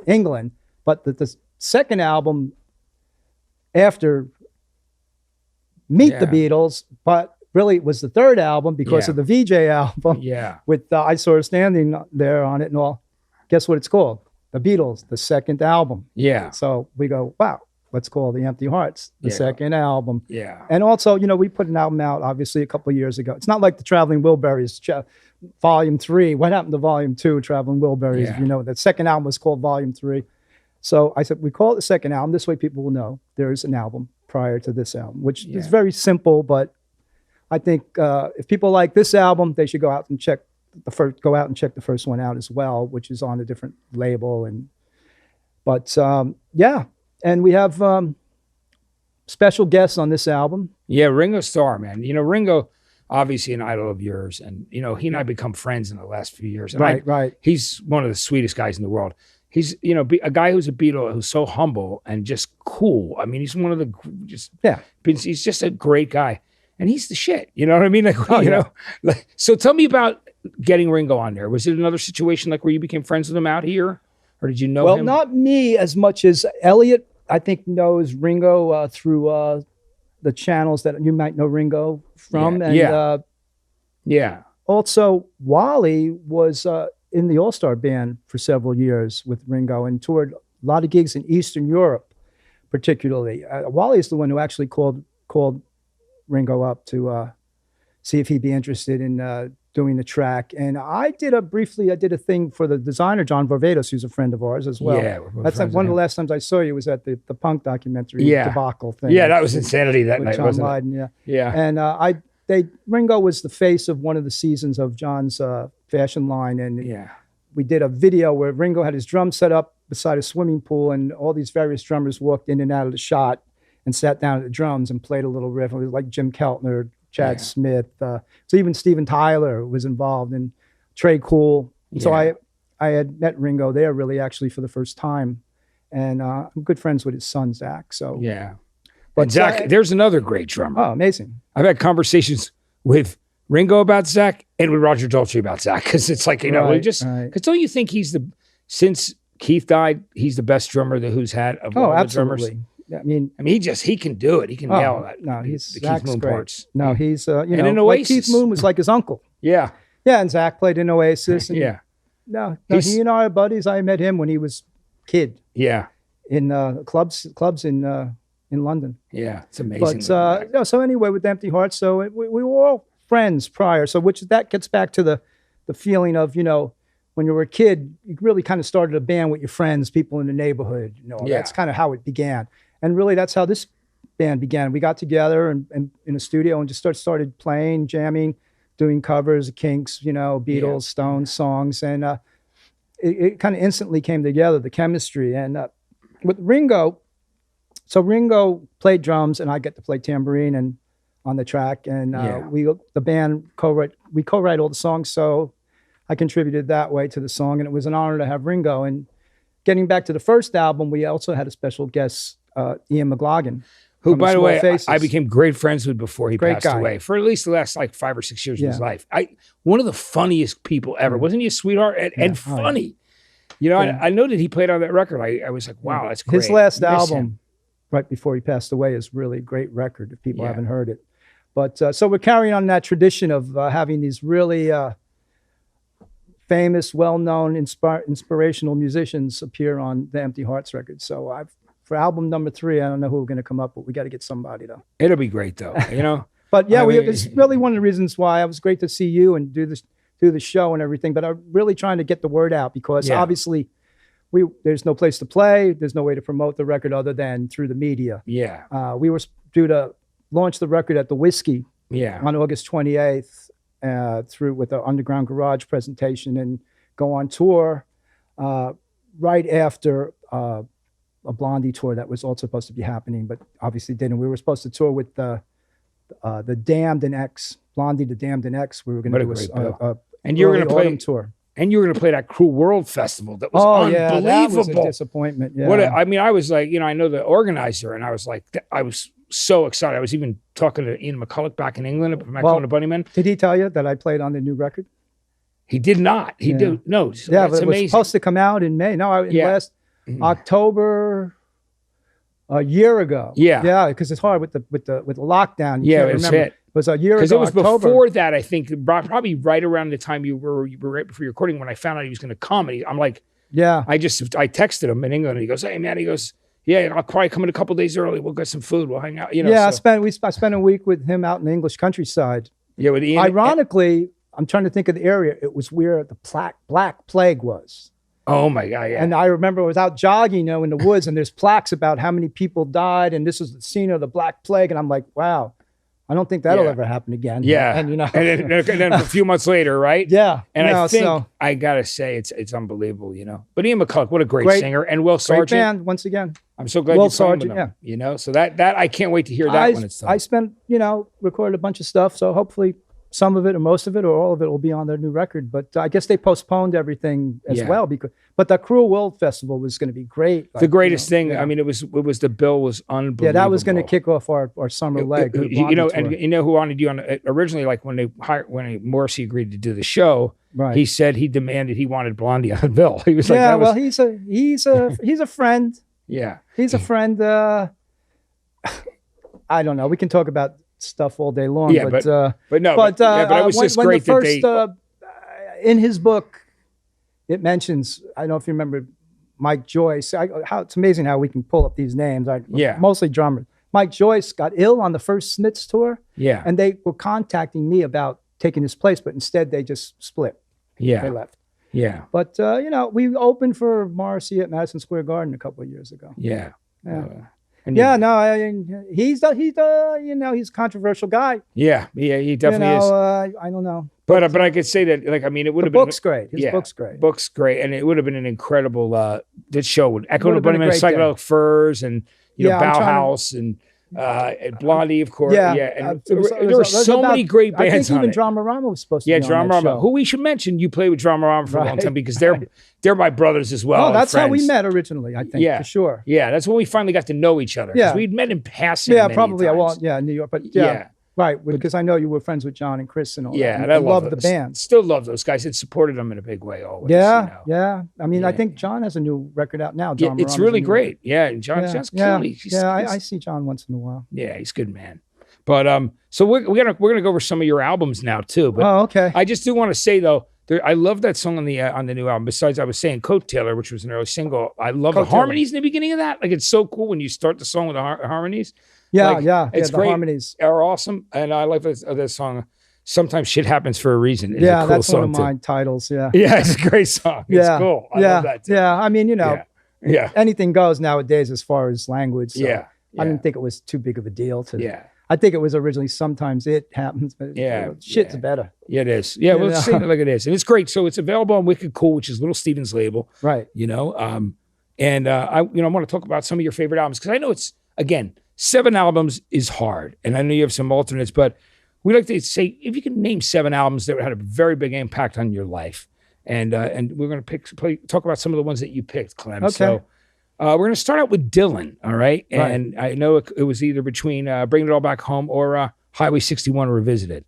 England. But the second album after Meet the Beatles, but really it was the third album because of the VJ album. Yeah. With I Saw Her Standing there on it and all. Guess what it's called? The Beatles, the second album. Yeah. So we go, wow, let's call The Empty Hearts the second album. Yeah. And also, we put an album out, obviously, a couple of years ago. It's not like the Traveling Wilburys, Volume 3. What happened to Volume 2, Traveling Wilburys? Yeah. The second album was called Volume 3. So I said, we call it the second album. This way people will know there is an album prior to this album, which is very simple. But I think if people like this album, they should go out and check the first one out as well, which is on a different label. And we have special guests on this album. Yeah, Ringo Starr, man. Ringo, obviously an idol of yours, and he and I become friends in the last few years. And right. He's one of the sweetest guys in the world. He's a guy who's a Beatle who's so humble and just cool. I mean, he's one of the he's just a great guy. And he's the shit, you know what I mean? So tell me about getting Ringo on there. Was it another situation like where you became friends with him out here? Or did you know him? Well, not me as much as Elliot, I think, knows Ringo through the channels that you might know Ringo from. Also, Wally was in the All-Star Band for several years with Ringo and toured a lot of gigs in Eastern Europe, particularly. Wally is the one who actually called Ringo up to see if he'd be interested in doing the track. And I did a thing for the designer, John Varvatos, who's a friend of ours as well. Yeah, that's like one of the last times I saw you was at the punk documentary debacle thing. Yeah, that was insanity that night, wasn't it? Yeah. And Ringo was the face of one of the seasons of John's fashion line, and Yeah. we did a video where Ringo had his drum set up beside a swimming pool, and all these various drummers walked in and out of the shot and sat down at the drums and played a little riff. It was like Jim Keltner, Chad Smith. So even Steven Tyler was involved, and Trey Cool. So I had met Ringo there really actually for the first time. And I'm good friends with his son, Zach. So Yeah. But Zach, there's another great drummer. Oh, amazing. I've had conversations with Ringo about Zach and with Roger Daltrey about Zach, because it's like, because don't you think since Keith died, he's the best drummer the Who's had of all the drummers? I mean, he can do it. He can nail that. No, he's the Zach's Keith Moon great. parts. No, he's and in Oasis. Keith Moon was like his uncle. Yeah. Yeah, and Zach played in Oasis. And No, he and I are buddies. I met him when he was kid. Yeah. In clubs in London. Yeah, it's amazing. But so anyway, with Empty Hearts, so we were all friends prior. So that gets back to the feeling of, when you were a kid, you really kind of started a band with your friends, people in the neighborhood. That's kind of how it began. And really, that's how this band began. We got together and in a studio and just started playing, jamming, doing covers, Kinks, Beatles, Stones songs, and it kind of instantly came together, the chemistry. And with Ringo, so Ringo played drums, and I get to play tambourine and on the track, and the band we co-write all the songs, so I contributed that way to the song, and it was an honor to have Ringo. And getting back to the first album, we also had a special guest, Ian McLaughlin, who, by the way, Faces. I became great friends with before he passed guy. away, for at least the last 5 or 6 years of his life. One of the funniest people ever. Wasn't he a sweetheart and funny? I know that he played on that record. I was like, wow, that's great. His last album, right before he passed away, is really a great record if people haven't heard it. But so we're carrying on that tradition of having these really famous, well-known, inspirational musicians appear on the Empty Hearts record. So for album number 3, I don't know who we're going to come up with. We got to get somebody though. It'll be great though, But it's really one of the reasons why it was great to see you and do the show and everything. But I'm really trying to get the word out, because obviously there's no place to play. There's no way to promote the record other than through the media. Yeah. We were due to launch the record at the Whiskey on August 28th with the Underground Garage presentation, and go on tour right after a Blondie tour that was also supposed to be happening, but obviously didn't. We were supposed to tour with the Damned and X, Blondie, the Damned and X. We were going to do a and you were going to play tour. And you were going to play that Cruel World Festival. That was unbelievable. That was a disappointment. Yeah. I was like, I know the organizer, and I was like, I was so excited. I was even talking to Ian McCulloch back in England, back on the Bunnymen. Did he tell you that I played on the new record? He did not. He did. No. So but it amazing. was supposed to come out in May. No, last October, a year ago. Yeah, because it's hard with the lockdown. It was hit. It was a year ago. Because it was October. before that, I think, probably right around the time you were right before your recording, when I found out he was going to come. And I'm like, I texted him in England, and he goes, hey man, he goes, I'll probably come in a couple of days early. We'll get some food. We'll hang out. I spent a week with him out in the English countryside. Yeah, with Ian. Ironically, I'm trying to think of the area. It was where the Black Plague was. Oh my God! Yeah. And I remember I was out jogging, in the woods, and there's plaques about how many people died, and this was the scene of the Black Plague, and I'm like, wow, I don't think that'll ever happen again. Yeah, and then a few months later, right? Yeah, and I think I gotta say it's unbelievable, But Ian McCulloch, what a great singer, and Will Sargent. Great band once again. I'm so glad Will you're playing Sargent, with them. So that I can't wait to hear that when it's done. I spent, recorded a bunch of stuff, so hopefully some of it or most of it or all of it will be on their new record. But I guess they postponed everything as well, but the Cruel World Festival was going to be great. The greatest thing. I mean, it was the bill was unbelievable. Yeah, that was going to kick off our summer leg. And who wanted you on originally? Like when Morrissey agreed to do the show, he said he wanted Blondie on the bill. He was like, he's a friend. Yeah, he's a friend. I don't know. We can talk about stuff all day long. Yeah, but it was just great that in his book, it mentions, I don't know if you remember Mike Joyce. It's amazing how we can pull up these names. Mostly drummers. Mike Joyce got ill on the first Smiths tour. Yeah. And they were contacting me about taking his place, but instead they just split. Yeah. They left. Yeah. But, we opened for Morrissey at Madison Square Garden a couple of years ago. Yeah. And Yeah, no, he's a he's a controversial guy. yeah, he definitely is. I don't know. But I could say that, like, I mean, it would The have been book's great. His book's great. Book's great, and it would have been an incredible. This show would echo a Would have been bunch a of great Psychedelic Furs and Yeah, I'm trying to- Bauhaus and Blondie, of course. Yeah, And there was so about- many great I bands think on even it. Dramarama was supposed to Yeah, be on that Dramarama, show. who we should mention. You played with Dramarama for a long Right, time because they're my brothers as well. Oh, and that's how we friends. met originally, I think, Yeah. for sure. Yeah, that's when we finally got to know each other. 'Cause Yeah. we'd met in passing. Yeah, many probably. times. Well, yeah, New York, but Yeah. right, because I know you were friends with John and Chris and all Yeah, that. and I love the those- band. Still love those guys. It supported them in a big way always. Yeah, you know? yeah. I mean, I Yeah. think John has a new record out now. Yeah, John it's Morano's really a new great. Yeah, and John's yeah, killing. yeah. I see John once in a while. Yeah, he's a good man. But so we're gonna go over some of your albums now too. But Oh, okay. I just do want to say though, I love that song on the new album. Besides, I was saying Coat Tailor, which was an early single. I love the Coat Tailor. harmonies in the beginning of that. Like, it's so cool when you start the song with the harmonies. Yeah, Like, yeah. it's The great. harmonies. Are awesome, and I like this song. Sometimes shit happens for a reason. It's a Yeah, cool that's one song of too. my titles. Yeah. Yeah, it's a great song. It's Yeah. cool. I yeah. love that too. Yeah. I mean, Yeah. anything goes nowadays as far as language. So Yeah. I didn't think it was too big of a deal to. Yeah. I think it was originally sometimes it happens, but Yeah, shit's yeah. better. Yeah, it is. Yeah, well, You it's know? like it is. And it's great. So it's available on Wicked Cool, which is Little Steven's label, Right. And I want to talk about some of your favorite albums because I know it's, again, 7 albums is hard. And I know you have some alternates, but we like to say if you can name 7 albums that had a very big impact on your life. And we're going to talk about some of the ones that you picked, Clem. Okay. So we're going to start out with Dylan, all right? Right. And I know it was either between Bringing It All Back Home or Highway 61 Revisited.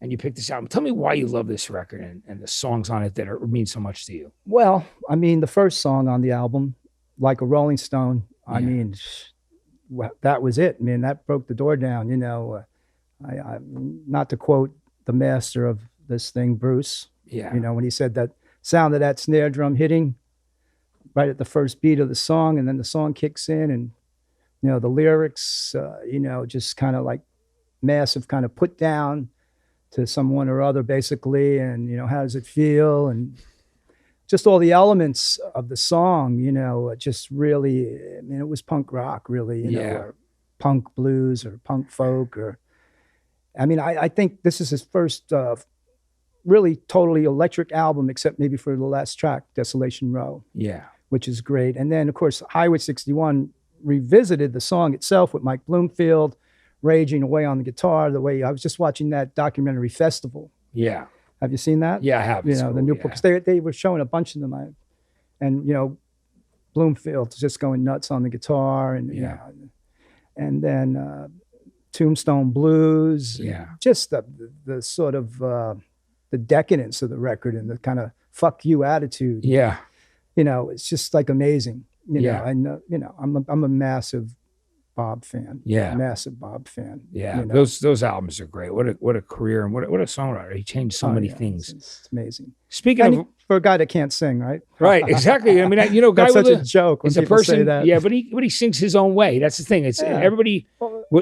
And you picked this album. Tell me why you love this record and the songs on it that mean so much to you. Well, I mean, the first song on the album, Like a Rolling Stone, I Yeah. mean, that was it. I mean, that broke the door down. I not to quote the master of this thing, Bruce. Yeah. When he said that sound of that snare drum hitting right at the first beat of the song, and then the song kicks in, and the lyrics, just kind of like massive kind of put down to someone or other, basically, and how does it feel, and just all the elements of the song, just really, I mean, it was punk rock, really, or punk blues or punk folk, or, I mean, I think this is his first really totally electric album, except maybe for the last track, Desolation Row. Yeah. Which is great. And then, of course, Highway 61 revisited the song itself with Mike Bloomfield raging away on the guitar. The way I was just watching that documentary Festival. Yeah. Have you seen that? Yeah, I have. The new books. They were showing a bunch of them. And Bloomfield's just going nuts on the guitar, and and then Tombstone Blues. Yeah. Just the sort of the decadence of the record and the kind of fuck you attitude. Yeah. It's just like amazing. Yeah. I'm a massive Bob fan. Yeah. Massive Bob fan. Yeah. Those albums are great. What a career, and what a songwriter. He changed so many things. It's amazing. Speaking And of for a guy that can't sing, right? right, exactly. I mean, guy That's with such a joke when is a people person. say that. Yeah, but he sings his own way. That's the thing. It's everybody.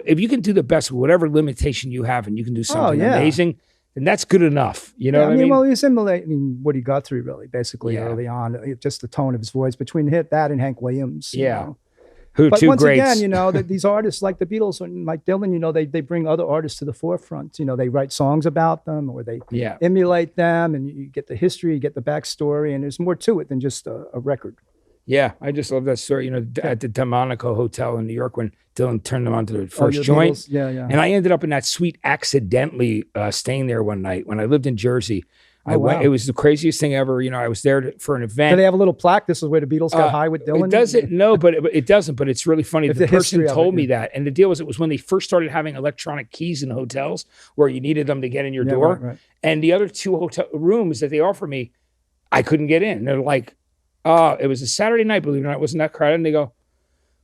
If you can do the best with whatever limitation you have, and you can do something amazing, then that's good enough. You know what I mean? Well, he's emulating Woody Guthrie, really, basically, Yeah. early on. Just the tone of his voice between that and Hank Williams. Yeah. Who But two once greats. again, that these artists like the Beatles and like Dylan, they bring other artists to the forefront. They write songs about them, or they emulate them, and you get the history, you get the backstory, and there's more to it than just a record. Yeah, I just love that story. At the Delmonico Hotel in New York when Dylan turned them on to the Oh, first the joint. Beatles? Yeah. And I ended up in that suite accidentally staying there one night when I lived in Jersey. I Oh, went. wow. It was the craziest thing ever. I was there for an Do event. they have a little plaque? This is where the Beatles got high with Dylan? It doesn't. No, but it doesn't. But it's really funny. It's The the person history of told it, me that, and the deal was, it was when they first started having electronic keys in hotels where you needed them to get in your Yeah, door. right. And the other 2 hotel rooms that they offered me, I couldn't get in. They're like, it was a Saturday night, believe it or not, it wasn't that crowded. And they go,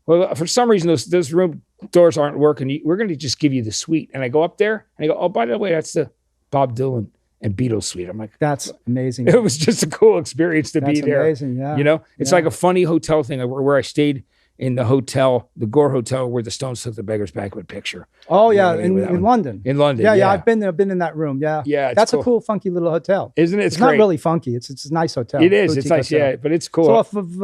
well, for some reason, those room doors aren't working. We're going to just give you the suite. And I go up there and I go, oh, by the way, that's the Bob Dylan and Beatles suite. I'm like, That's amazing. it was just a cool experience to be That's there. amazing, yeah. It's Yeah. like a funny hotel thing where I stayed in the hotel, the Gore Hotel, where the Stones took the Beggar's Banquet picture. Oh You know yeah, what I mean with that in one? London. In London, Yeah, yeah. I've been there. I've been in that room. Yeah, Yeah, it's that's cool. a cool, funky little hotel. Isn't it? It's great. not really funky. It's a nice hotel. It is. It's boutique nice, hotel. yeah, but it's cool. It's off of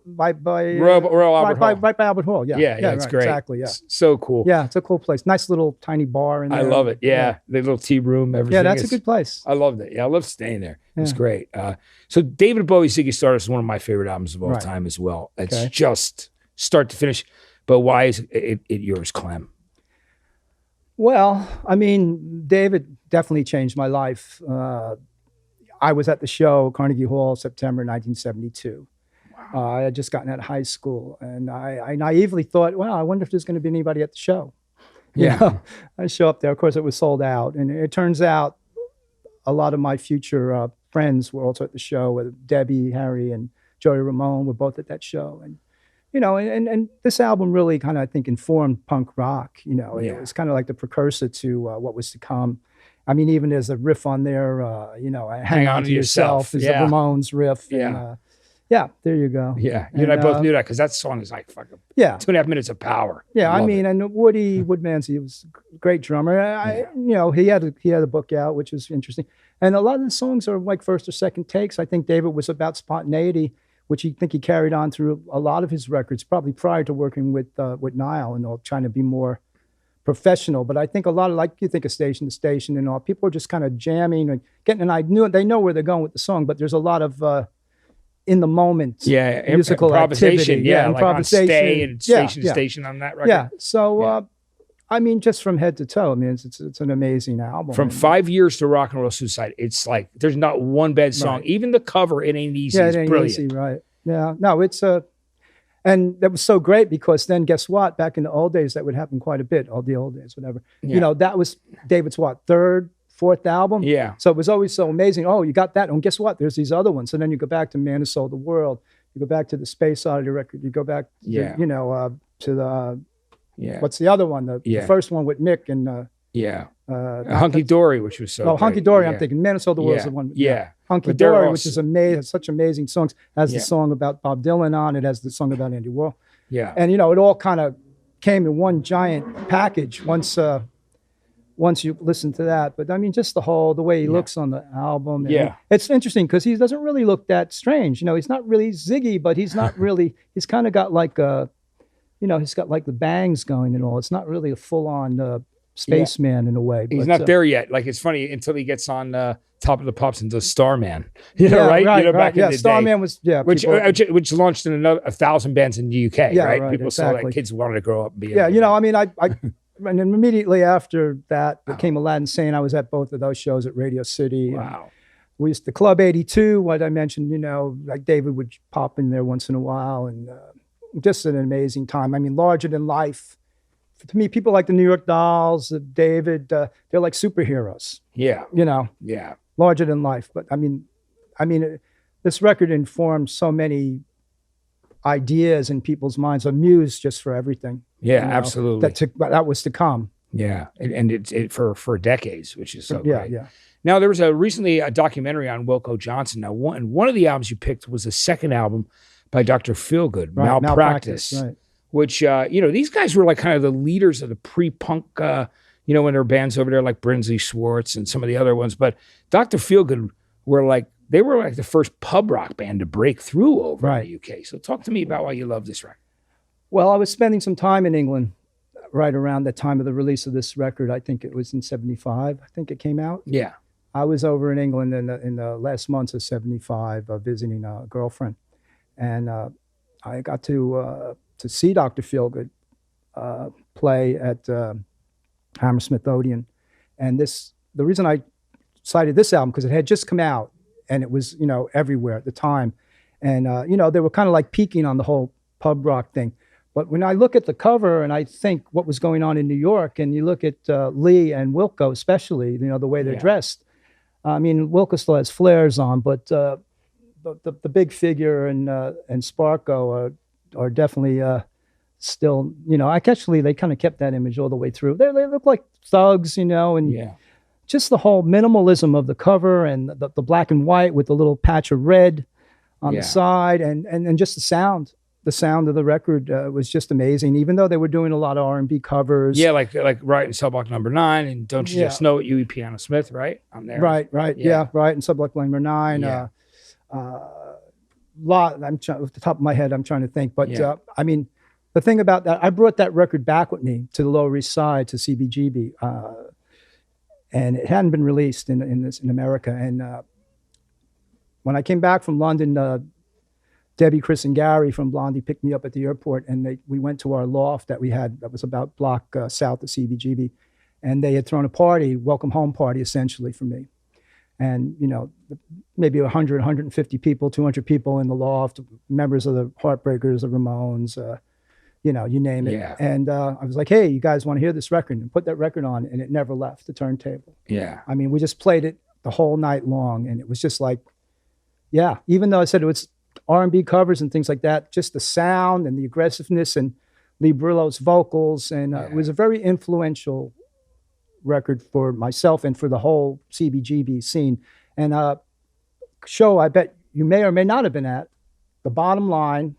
by Royal Albert Hall. right by Albert Hall. Yeah, Yeah, it's right, great. Exactly. Yeah, It's so cool. yeah, it's a cool place. Nice little tiny bar in there. I love it. Yeah, the little tea room, everything. Yeah, that's a is- good place. I loved it. Yeah, I love staying there. It's Yeah. great. So David Bowie's Ziggy Stardust is one of my favorite albums of all Right. time as well. It's Okay. just start to finish. But why is it yours, Clem? Well, I mean, David definitely changed my life. I was at the show, Carnegie Hall, September 1972. I had just gotten out of high school, and I naively thought, well, I wonder if there's going to be anybody at the show. You Yeah. know, I show up there. Of course, it was sold out, and it turns out a lot of my future friends were also at the show. With Debbie, Harry, and Joey Ramone were both at that show, and you know, and this album really kind of, I think, informed punk rock. You know, Yeah. it was kind of like the precursor to what was to come. I mean, even there's a riff on there, you know, Hang On to Yourself is Yeah. the Ramones riff. Yeah. And, yeah, there you go. Yeah, you and I And, both knew that because that song is like fucking Yeah. 2.5 minutes of power. Yeah, I Love mean, it. and Woody Woodmansey was a great drummer. You know, he had a book out, which was interesting. And a lot of the songs are like first or second takes. I think David was about spontaneity, which he carried on through a lot of his records, probably prior to working with Nile and all, trying to be more professional. But I think a lot of, like you think of Station to Station and all, people are just kind of jamming and getting they know where they're going with the song, but there's a lot of in the moment musical improvisation. activity. Yeah, like on improvisation. Stay and Station to Station on that record. Yeah. So, Yeah. I mean, just from head to toe, I mean, it's an amazing album. From 5 years to Rock and Roll Suicide, it's like there's not one bad song. Right. Even the cover, It Ain't Easy, yeah, is it ain't brilliant. easy, right? Yeah. No, it's and that was so great because then guess what? Back in the old days, that would happen quite a bit. All the old days, whatever. Yeah. You know, that was David's third, fourth album. Yeah. So it was always so amazing. Oh, you got that. And guess what? There's these other ones. And then you go back to Man Who Sold the World. You go back to the Space Oddity record. You go back, Yeah. you know, to the, Yeah. what's the other one? The first one with Mick and, Yeah. Hunky Dory, which was so Hunky great. Dory, Yeah. I'm thinking. Man Who Sold the World is Yeah. the one. Yeah. Hunky But they're Dory, all which is amazing, such amazing songs. Has Yeah. the song about Bob Dylan on it, has the song about Andy Warhol. Yeah. And, you know, it all kind of came in one giant package once you listen to that. But I mean, just the way he looks on the album. And Yeah. It's interesting because he doesn't really look that strange. You know, he's not really Ziggy, but he's not really, he's kind of got like he's got like the bangs going and all. It's not really a full on spaceman in a way. He's but, not there yet. Like it's funny until he gets on Top of the Pops and does Starman. You know, Yeah, right? right, You know, right. back Yeah, in the Starman day. was, yeah. Which launched in 1,000 bands in the UK, Yeah, right? right, People saw exactly. that kids wanted to grow up and be. Yeah, you know, I mean, I and then immediately after that, it came Aladdin Sane. I was at both of those shows at Radio City. and Wow. we used to Club 82, what I mentioned, you know, like David would pop in there once in a while, and just an amazing time. I mean, larger than life. To me, people like the New York Dolls, David, they're like superheroes, Yeah. you know, Yeah. larger than life. But I mean, this record informed so many ideas in people's minds, a muse just for everything. Yeah, you know, absolutely. that was to come. Yeah. And it's for decades, which is so Yeah, great. yeah. Now, there was recently a documentary on Wilco Johnson. Now, one of the albums you picked was the second album by Dr. Feelgood, Right, Malpractice. right. Which, these guys were like kind of the leaders of the pre-punk, when there were bands over there like Brinsley Schwartz and some of the other ones. But Dr. Feelgood were like the first pub rock band to break through over in the UK. So talk to me about why you love this record. Well, I was spending some time in England right around the time of the release of this record. I think it was in 75. I think it came out. Yeah. I was over in England in the last months of 75 visiting a girlfriend. And I got to see Dr. Feelgood play at Hammersmith Odeon. And the reason I cited this album, because it had just come out and it was, you know, everywhere at the time. And, they were kind of like peaking on the whole pub rock thing. But when I look at the cover and I think what was going on in New York, and you look at Lee and Wilco especially, you know, the way they're dressed. I mean, Wilco still has flares on, but the big figure and Sparko are definitely still, you know, they kind of kept that image all the way through. They look like thugs, you know, and just the whole minimalism of the cover and the black and white with the little patch of red on the side and just the sound. the sound of the record was just amazing. Even though they were doing a lot of R&B covers. Yeah, like right in Cell Block Number 9 and Don't You Yeah. Just Know It, Huey Piano Smith, right? On there. Right. Yeah. Yeah, right. And Subblock Number 9. Yeah. Lot. Off the top of my head, I'm trying to think. But Yeah. I mean, the thing about that, I brought that record back with me to the Lower East Side to CBGB, and it hadn't been released in America. And when I came back from London, Debbie, Chris, and Gary from Blondie picked me up at the airport, and we went to our loft that we had that was about block south of CBGB, and they had thrown a party, welcome home party, essentially for me. And, you know, maybe 100, 150 people, 200 people in the loft, members of the Heartbreakers, the Ramones, you know, you name it. Yeah. And I was like, hey, you guys want to hear this record? And put that record on, and it never left the turntable. Yeah. I mean, we just played it the whole night long, and it was just like, yeah, even though I said it was R&B covers and things like that, just the sound and the aggressiveness and Lee Brillo's vocals, and it was a very influential record for myself and for the whole CBGB scene. And show I bet you may or may not have been at, The Bottom Line,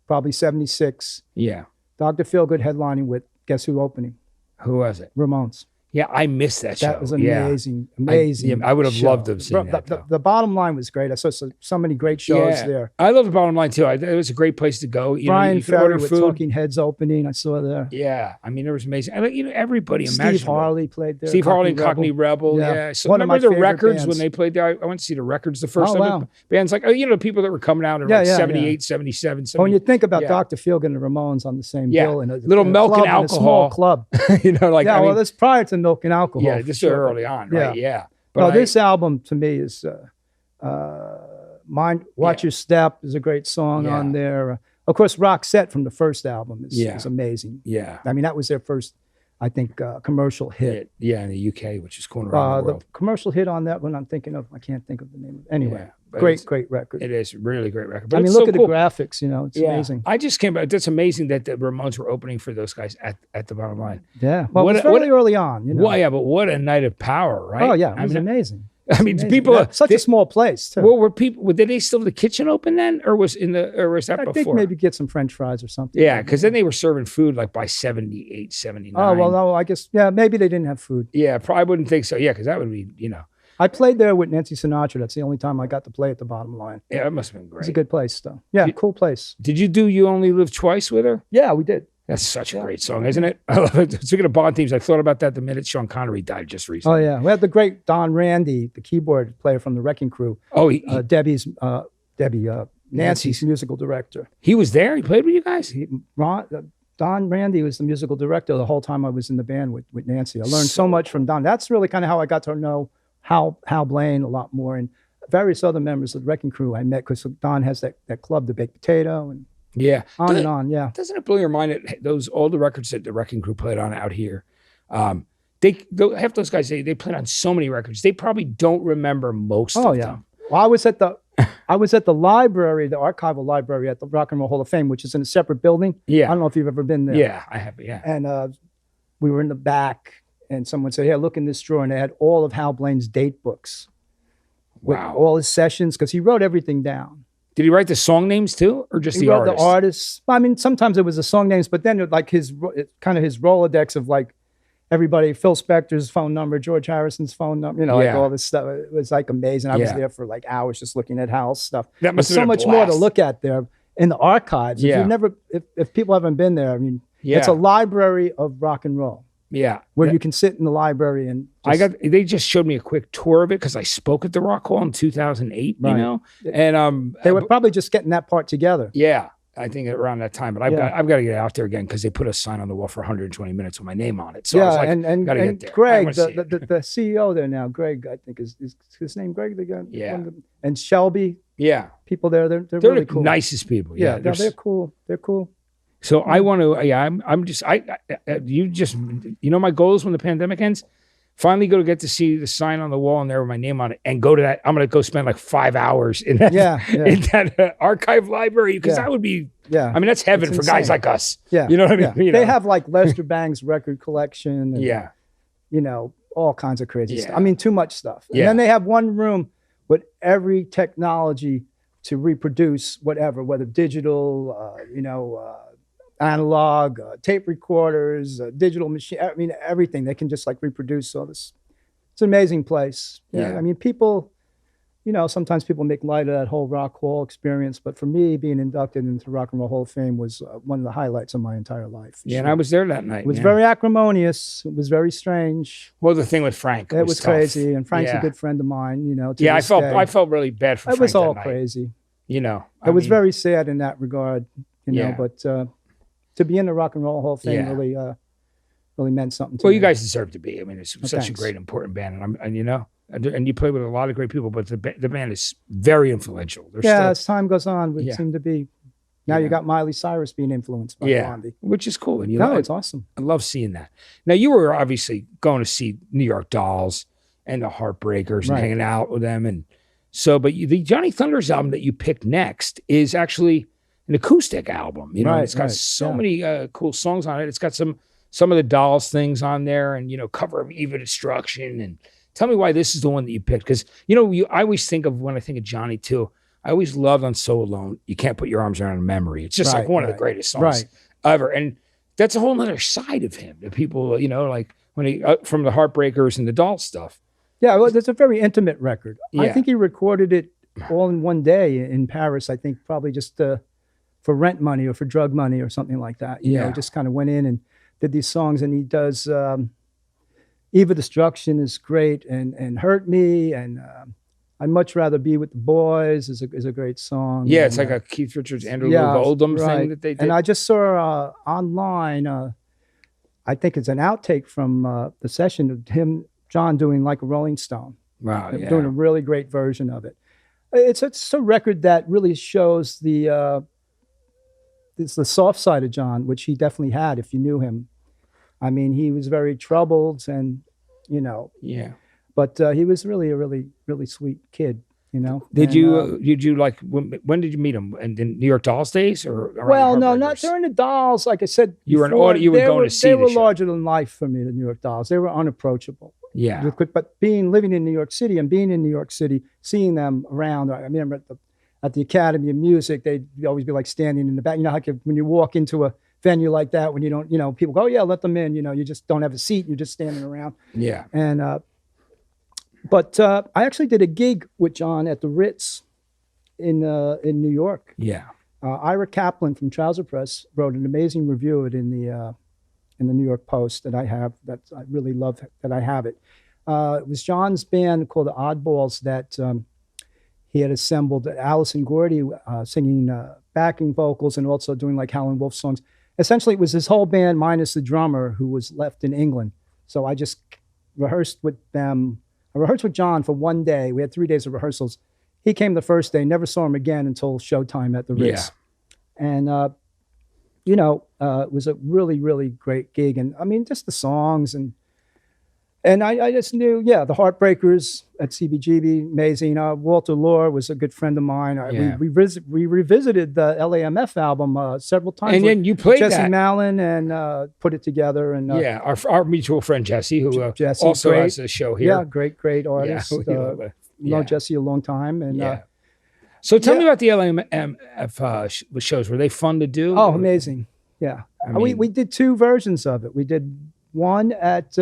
probably 76. Yeah. Dr. Feelgood headlining with, guess who opening? Who was it? Ramones. Yeah, I missed that show. That was amazing, amazing. I would have show. loved to have seen that. The Bottom Line was great. I saw so many great shows there. I love The Bottom Line too. It was a great place to go. You Brian know, you could order Ferry with food. Talking Heads opening, I saw there. Yeah, I mean, it was amazing. I mean, you know, everybody. Steve Harley played there. Steve Harley and Cockney Rebel. Yeah. So One of remember my the favorite records bands. when they played there? I went to see the records the first Oh, time. wow. Bands like, you know, people that were coming out in like 78, 77, When you think about yeah. Dr. Feelgood and the Ramones on the same Yeah. bill in a Little in a milk and club, in a alcohol. small club. you know, like, Yeah, I mean, well, that's prior to Milk and Alcohol. yeah, for just sure. early on, right? Yeah. No, But this album to me is Watch Your Step is a great song on there. Of course, Roxette from the first album is amazing. Yeah. I mean, that was their first, I think, commercial hit. Yeah, in the UK, which is going around the world. The commercial hit on that one I'm thinking of, I can't think of the name of it. Anyway, Yeah, but great record. It is a really great record. But I mean, it's look so at cool. the graphics, you know, it's amazing. I just came back. That's amazing that the Ramones were opening for those guys at the Bottom Line. Yeah, well, What it was a- what very a- early on, you know. Well, yeah, but what a night of power, right? Oh, yeah, it was I mean, amazing. I mean, Amazing. people. Yeah, such a small place, too. Well, were people? Did they still have the kitchen open then, or was that I before? think maybe get some French fries or something. Yeah, because then they were serving food like by 78, 79. Oh, well, no, I guess, yeah, maybe they didn't have food. Yeah, probably wouldn't think so. Yeah, because that would be, you know. I played there with Nancy Sinatra. That's the only time I got to play at the Bottom Line. Yeah, it must have been great. It's a good place, though. Yeah, cool place. Did you do You Only Live Twice with her? Yeah, we did. That's such a great song, isn't it? I love it. Speaking of Bond themes, I thought about that the minute Sean Connery died just Oh, recently. yeah. We had the great Don Randy, the keyboard player from the Wrecking Crew. Oh, Nancy's musical director. he was there? He played with you guys? Don Randy was the musical director the whole time I was in the band with Nancy. I learned so much from Don. That's really kind of how I got to know Hal Blaine a lot more, and various other members of the Wrecking Crew I met, because Don has that club, the Baked Potato, and Yeah. on and on. Yeah. Doesn't it blow your mind that all the records that the Wrecking Crew played on out here, half those guys, they played on so many records, they probably don't remember most of them. Well, I was at the library, the archival library at the Rock and Roll Hall of Fame, which is in a separate building. Yeah. I don't know if you've ever been there. Yeah, I have. Yeah. And we were in the back, and someone said, "Hey, look in this drawer," and they had all of Hal Blaine's date books with Wow. all his sessions, because he wrote everything down. Did he write the song names too, or just He the wrote artists? the artists. I mean, sometimes it was the song names, but then like his Rolodex of like everybody, Phil Spector's phone number, George Harrison's phone number, you know, like Yeah. all this stuff. It was like amazing. I was Yeah. there for like hours just looking at Hal's stuff. That must There's have so been a much more to blast. look at there in the archives. Yeah. If people haven't been there, I mean, Yeah. it's a library of rock and roll Yeah. where you can sit in the library and They just showed me a quick tour of it because I spoke at the Rock Hall in 2008, Right. you know? And they were probably just getting that part together. yeah, I think around that time. But I've got to get out there again because they put a sign on the wall for 120 minutes with my name on it. So I was like, and gotta get there. I Greg, wanna see it. the CEO there now, Greg, I think is his name Greg? The guy, Yeah. and Shelby, Yeah. people there, they're They're really the cool. nicest people. Yeah, Yeah. they're cool. They're cool. So I want to, my goal is when the pandemic ends, finally go to get to see the sign on the wall and there with my name on it and go to that. I'm going to go spend like 5 hours in that, in that archive library because that would be, I mean, that's heaven It's for guys insane. like us. Yeah. You know what I mean? Yeah. You They know? have like Lester Bang's record collection. And, Yeah. you know, all kinds of crazy Yeah. stuff. I mean, too much stuff. And Yeah. then they have one room with every technology to reproduce whatever, whether digital, analog, tape recorders, digital machine. I mean, everything. They can just like reproduce all this. It's an amazing place. Yeah. I mean, people, sometimes people make light of that whole Rock Hall experience, but for me, being inducted into the Rock and Roll Hall of Fame was one of the highlights of my entire life. Yeah, and I was there that night. It was very acrimonious. It was very strange. Well, the thing with Frank, It was tough. crazy, and Frank's Yeah. a good friend of mine. To Yeah, this day. I felt really bad for It Frank was all that night. crazy. I It was mean, very sad in that regard. Yeah. But to be in the Rock and Roll Hall of Fame Yeah. really meant something to Well, me. you guys deserve to be. I mean, it's such a thanks. great, important band, and you play with a lot of great people. But the band is very influential. They're Yeah, still, as time goes on, we Yeah. seem to be. Now Yeah. you got Miley Cyrus being influenced by Blondie. which is cool. And It's awesome. I love seeing that. Now, you were obviously going to see New York Dolls and the Heartbreakers and Right. hanging out with them, and so. But the Johnny Thunders album that you picked next is actually an acoustic album. And Right, it's got right, so yeah. many cool songs on it. It's got some of the Dolls things on there, and cover of Eva Destruction. And tell me why this is the one that you picked, because I always think of, when I think of Johnny too, I always loved on So Alone, You Can't Put Your Arms Around a Memory. It's just like Right, one of the right, greatest songs right. ever. And that's a whole other side of him that people, like when he, from the Heartbreakers and the Doll stuff. Yeah, well, it's a very intimate record. I Yeah. think he recorded it all in one day in Paris. I think probably just for rent money or for drug money or something like that. Yeah. Just kind of went in and did these songs. And he does Eva Destruction is great, and Hurt Me, and I'd Much Rather Be with the Boys is a great song. Yeah, it's And, like a Keith Richards, Andrew Loog Oldham thing right. that they did. And I just saw online, I think it's an outtake from the session of John doing Like a Rolling Stone. Wow, yeah. Doing a really great version of it. It's a record that really shows it's the soft side of John, which he definitely had if you knew him. I mean, he was very troubled and, Yeah. but he was really a really, really sweet kid, Did And, you like, when did you meet him? And in New York Dolls days or around well, the no, not Heartbreakers? during the Dolls. Like I said, You were an before, you were they going were, to see They the were show. larger than life for me, the New York Dolls. They were unapproachable. Yeah. But living in New York City and being in New York City, seeing them around. I remember at the Academy of Music, they'd always be like standing in the back. How when you walk into a venue like that, when you don't, people go, oh yeah, let them in. You just don't have a seat. You're just standing around. Yeah. And but I actually did a gig with John at the Ritz in New York. Yeah. Ira Kaplan from Trouser Press wrote an amazing review of it in the New York Post that I have. That I really love that I have it. It was John's band called the Oddballs that he had assembled. Allison Gordy singing backing vocals and also doing like Howlin' Wolf songs. Essentially, it was his whole band minus the drummer who was left in England. So I just rehearsed with them. I rehearsed with John for one day. We had 3 days of rehearsals. He came the first day, never saw him again until showtime at the Ritz. Yeah. And, it was a really, really great gig. And I mean, just the songs and I just knew, the Heartbreakers at CBGB, amazing. Walter Lohr was a good friend of mine. Yeah. We revisited the LAMF album several times. And then you played Jesse that. Malin and put it together. And Yeah. Our mutual friend, Jesse, who Jesse, also great. has a show here. yeah, great artist. we love it. Yeah. Known Jesse a long time. And Yeah. So tell yeah. me about the LAMF shows. Were they fun to do? oh, amazing. Yeah. I mean- we did two versions of it. We did one at,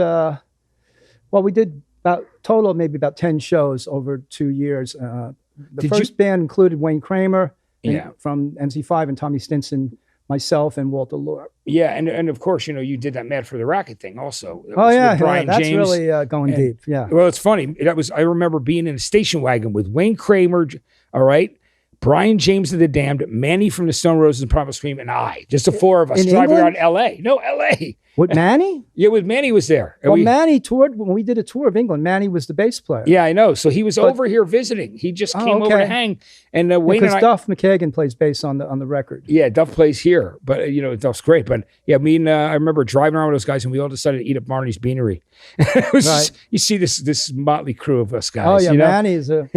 we did maybe about 10 shows over 2 years. The Did first band included Wayne Kramer Yeah. from MC5 and Tommy Stinson, myself, and Walter Lohr. Yeah, and of course, you did that Mad for the Racket thing also. It Oh, was yeah. with Brian That's James. really going and- deep. Yeah. Well, it's funny. I remember being in a station wagon with Wayne Kramer, all right, Brian James of the Damned, Manny from the Stone Roses and Primal Scream, and I. Just the four of us In driving England? around L.A. No, L.A. With Manny? Yeah, with Manny was there. And Well, we- Manny toured when we did a tour of England. Manny was the bass player. Yeah, I know. So he was over here visiting. He just came over to okay. hang. And Wayne Because and I... Duff McKagan plays bass on the record. Yeah, Duff plays here, but Duff's great. But yeah, me and I remember driving around with those guys, and we all decided to eat at Barney's Beanery. It was just- you see this motley crew of us guys. Oh yeah, you know? Manny is a.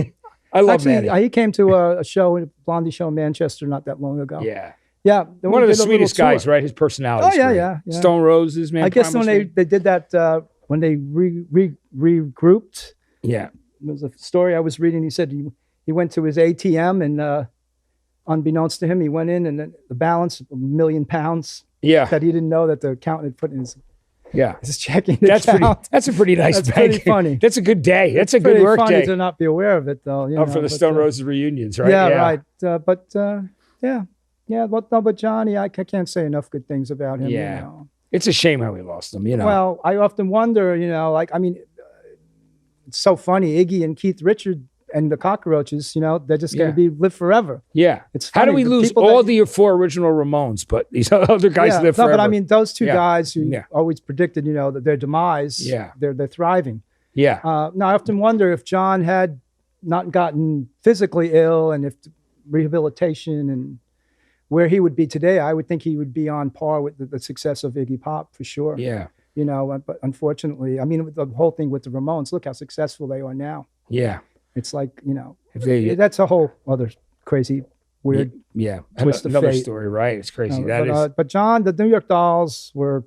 I love Actually, Manny. he came to a show, a Blondie show in Manchester not that long ago. Yeah, Yeah. then one we of the did a little sweetest guys, tour. right? His personality. Oh, yeah. Stone Roses, man. I guess Primal when Scream. they did that, when they regrouped, Yeah, there was a story I was reading. He said he went to his ATM and unbeknownst to him, he went in and then the balance, £1 million, Yeah. that he didn't know that the accountant had put in his checking That's account. That's a pretty nice That's bank. pretty funny. That's a good day. That's a good Pretty work funny day. to not be aware of it, though. For the Stone Roses reunions, right? Yeah, right. Yeah. But Johnny, I can't say enough good things about him. Yeah. You know. It's a shame how we lost him, you know. Well, I often wonder, it's so funny. Iggy and Keith Richards and the Cockroaches, they're just going to live forever. Yeah. It's how do funny, we the lose people all the four original Ramones, but these other guys live forever? But I mean, those two guys who Yeah. always predicted, that their demise, Yeah. they're thriving. Yeah. Now, I often wonder if John had not gotten physically ill and if rehabilitation and where he would be today, I would think he would be on par with the success of Iggy Pop for sure. Yeah. But unfortunately, with the whole thing with the Ramones, look how successful they are now. Yeah. It's like, If that's a whole other crazy, weird twist of another fate. story, right? It's crazy. But John, the New York Dolls were,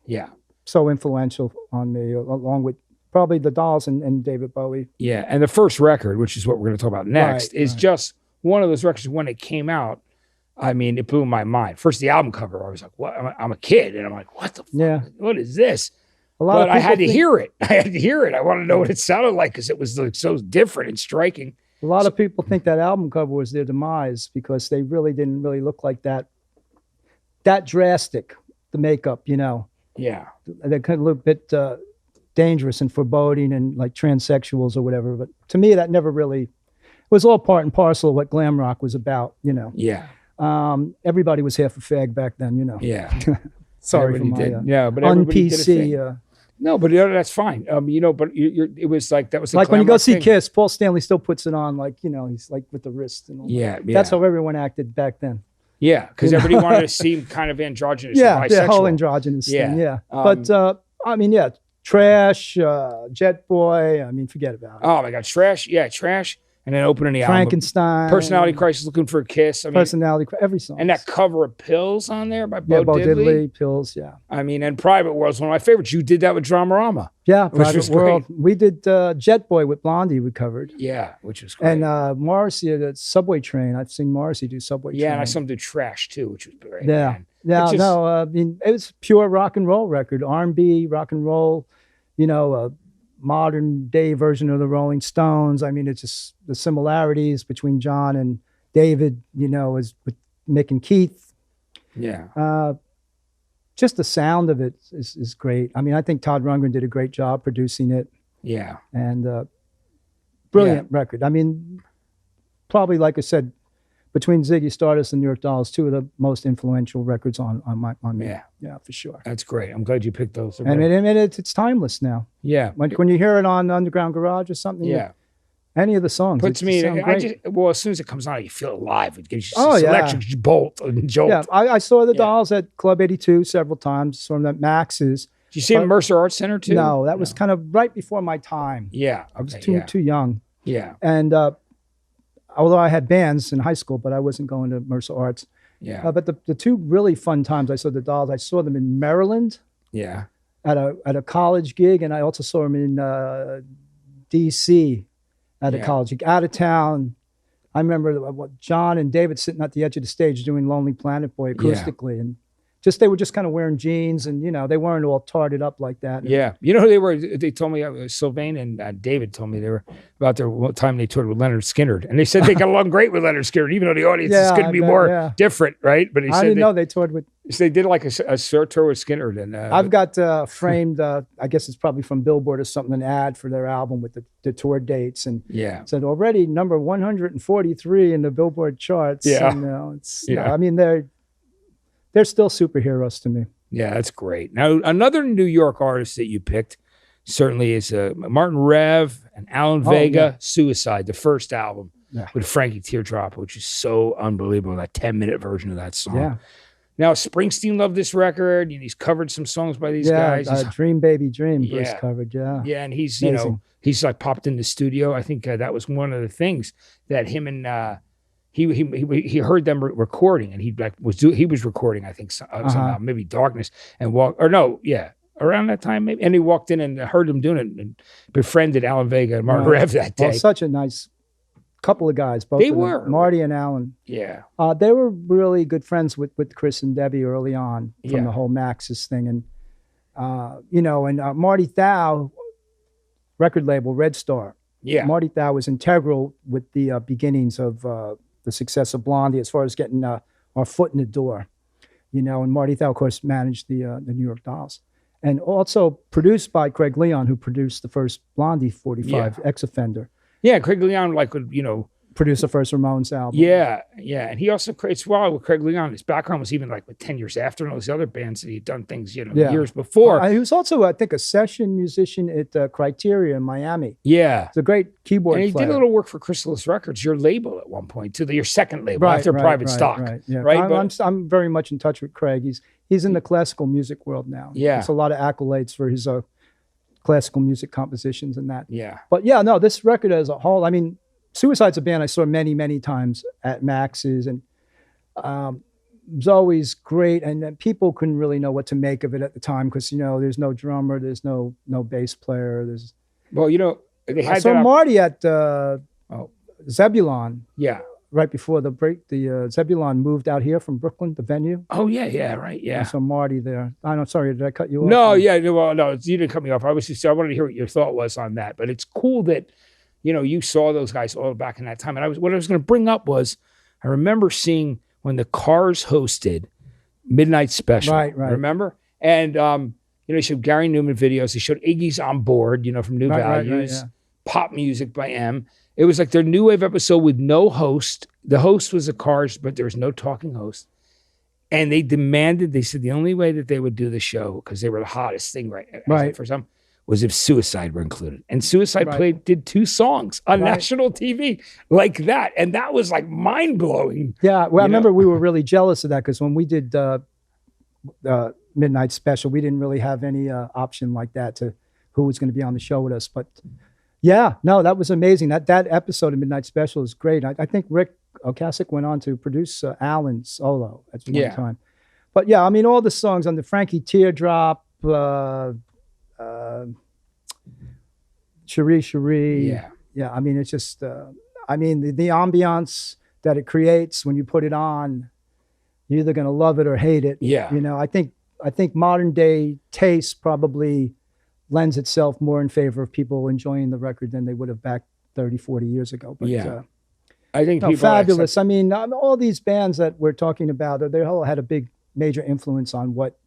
yeah. so influential on me, along with probably the Dolls and David Bowie. Yeah. And the first record, which is what we're going to talk about next, Right, is just one of those records when it came out. I mean, it blew my mind. First, the album cover, I was like, what? I'm a kid. And I'm like, what the fuck? Yeah. What is this? But I had to hear it. I wanted to know what it sounded like because it was like so different and striking. A lot of people think that album cover was their demise because they really didn't really look like that drastic, the makeup, Yeah. They kind of look a bit dangerous and foreboding and like transsexuals or whatever. But to me, that never really, it was all part and parcel of what glam rock was about, Yeah. Everybody was half a fag back then, Yeah. Sorry for Everybody my did. Yeah, but everybody did a thing. un-PC. No, but that's fine. But it was like that was the Like when you glam go rock see thing. Kiss, Paul Stanley still puts it on, like, he's like with the wrist and all Yeah, that. yeah. That's how everyone acted back then. Yeah, because everybody wanted to seem kind of androgynous. Yeah, and the bisexual. whole androgynous thing. Yeah. But Trash, Jet Boy. Forget about it. Oh my God, Trash. Yeah, Trash. And then opening the album. Frankenstein, Personality Crisis, Looking for a Kiss. every song. And that cover of Pills on there by Bo Bo Diddley. Pills, yeah. And Private World's one of my favorites. You did that with Dramarama. Yeah, Which Private was World. We did Jet Boy with Blondie, we covered. Yeah, which was great. And Morrissey, the Subway Train. I've seen Morrissey do Subway Train. Yeah, and I saw him do Trash too, which was great. Yeah. Man. Yeah, It just- it was pure rock and roll record, R&B, rock and roll, a modern day version of the Rolling Stones. It's just the similarities between John and David, as with Mick and Keith. Yeah. Just the sound of it is great. I think Todd Rundgren did a great job producing it, Yeah. and brilliant record. Probably, like I said, between Ziggy Stardust and New York Dolls, two of the most influential records on me. Yeah, for sure. That's great. I'm glad you picked those. It's timeless now. Yeah. When you hear it on Underground Garage or something, Yeah. any of the songs, Puts it me sound great. as soon as it comes on, you feel alive. It gives you Oh, this yeah. electric bolt and jolt. Yeah, I saw the Yeah. Dolls at Club 82 several times. Saw them at Max's. Did you see them at Mercer Arts Center too? No, that was kind of right before my time. Yeah. I was Okay, too young. Yeah. And although I had bands in high school, but I wasn't going to Mercer Arts. Yeah. But the two really fun times I saw the Dolls, I saw them in Maryland Yeah. at a college gig, and I also saw them in D.C. at a college gig, out of town. I remember John and David sitting at the edge of the stage doing Lonely Planet Boy acoustically, and they were just kind of wearing jeans, and they weren't all tarted up like that. Yeah. You know who they were? They told me, Sylvain and David told me they were about their time they toured with Leonard Skinner. And they said they got along great with Leonard Skinner, even though the audience is going to be more different, right? But I didn't know they toured with. So they did like a tour with Skinner. And I've got framed, I guess it's probably from Billboard or something, an ad for their album with the tour dates. And it said already number 143 in the Billboard charts. Yeah. And, they're still superheroes to me. Yeah, that's great. Now, another New York artist that you picked certainly is Martin Rev and Alan Vega, Suicide, the first album with Frankie Teardrop, which is so unbelievable, that 10-minute version of that song. Yeah. Now, Springsteen loved this record, and he's covered some songs by these guys. Dream Baby Dream, Bruce covered, Yeah, and he's, Amazing. he's like popped in the studio. I think that was one of the things that him and he heard them recording, and he was recording, I think, somehow, maybe Darkness, and around that time maybe, and he walked in and heard them doing it and befriended Alan Vega and Martin Rev that day. Well, such a nice couple of guys, both They of them, were. Marty and Alan. Yeah. They were really good friends with Chris and Debbie early on from Yeah. the whole Max's thing. And, Marty Thau, record label, Red Star. Yeah. Marty Thau was integral with the beginnings of the success of Blondie as far as getting our foot in the door, and Marty Thau, of course, managed the New York Dolls. And also produced by Craig Leon, who produced the first Blondie 45, Ex-Offender. Yeah, Craig Leon, Produced the first Ramones album. Yeah, yeah. And he also creates, with Craig Leon, his background was even 10 years after and all these other bands that he'd done things, years before. He was also, I think, a session musician at Criteria in Miami. Yeah. He's a great keyboard And he player. did a little work for Chrysalis Records, your label at one point, too, your second label after Private Stock. Right, yeah. Right? I'm very much in touch with Craig. He's in the classical music world now. Yeah. There's a lot of accolades for his classical music compositions and that. Yeah. But yeah, no, this record as a whole, I mean, Suicide's a band I saw many, many times at Max's, and it was always great. And people couldn't really know what to make of it at the time because, there's no drummer, there's no bass player. They had I saw Marty at Zebulon. Yeah. Right before the break, the Zebulon moved out here from Brooklyn, the venue. Oh, yeah, right, yeah. I saw Marty there. I'm sorry, did I cut you off? No, yeah, no, you didn't cut me off. I wanted to hear what your thought was on that. But it's cool that, you saw those guys all back in that time. And what I was going to bring up was, I remember seeing when the Cars hosted Midnight Special. Right. Remember? And, they showed Gary Newman videos. They showed Iggy's On Board, from New Values, Pop Music by M. It was like their new wave episode with no host. The host was the Cars, but there was no talking host. And they said the only way that they would do the show, because they were the hottest thing for some, was if Suicide were included. And Suicide did 2 songs on national TV like that. And that was mind-blowing. Yeah, well, I remember we were really jealous of that because when we did Midnight Special, we didn't really have any option like that to who was going to be on the show with us. But yeah, no, that was amazing. That episode of Midnight Special is great. I think Rick Ocasek went on to produce Alan's solo at one time. But yeah, I mean, all the songs on the Frankie Teardrop, Cherie Cherie. Yeah. I mean, it's just, the ambiance that it creates when you put it on, you're either going to love it or hate it. Yeah. I think modern day taste probably lends itself more in favor of people enjoying the record than they would have back 30, 40 years ago. But I think people fabulous. I mean, all these bands that we're talking about, they all had a big major influence on what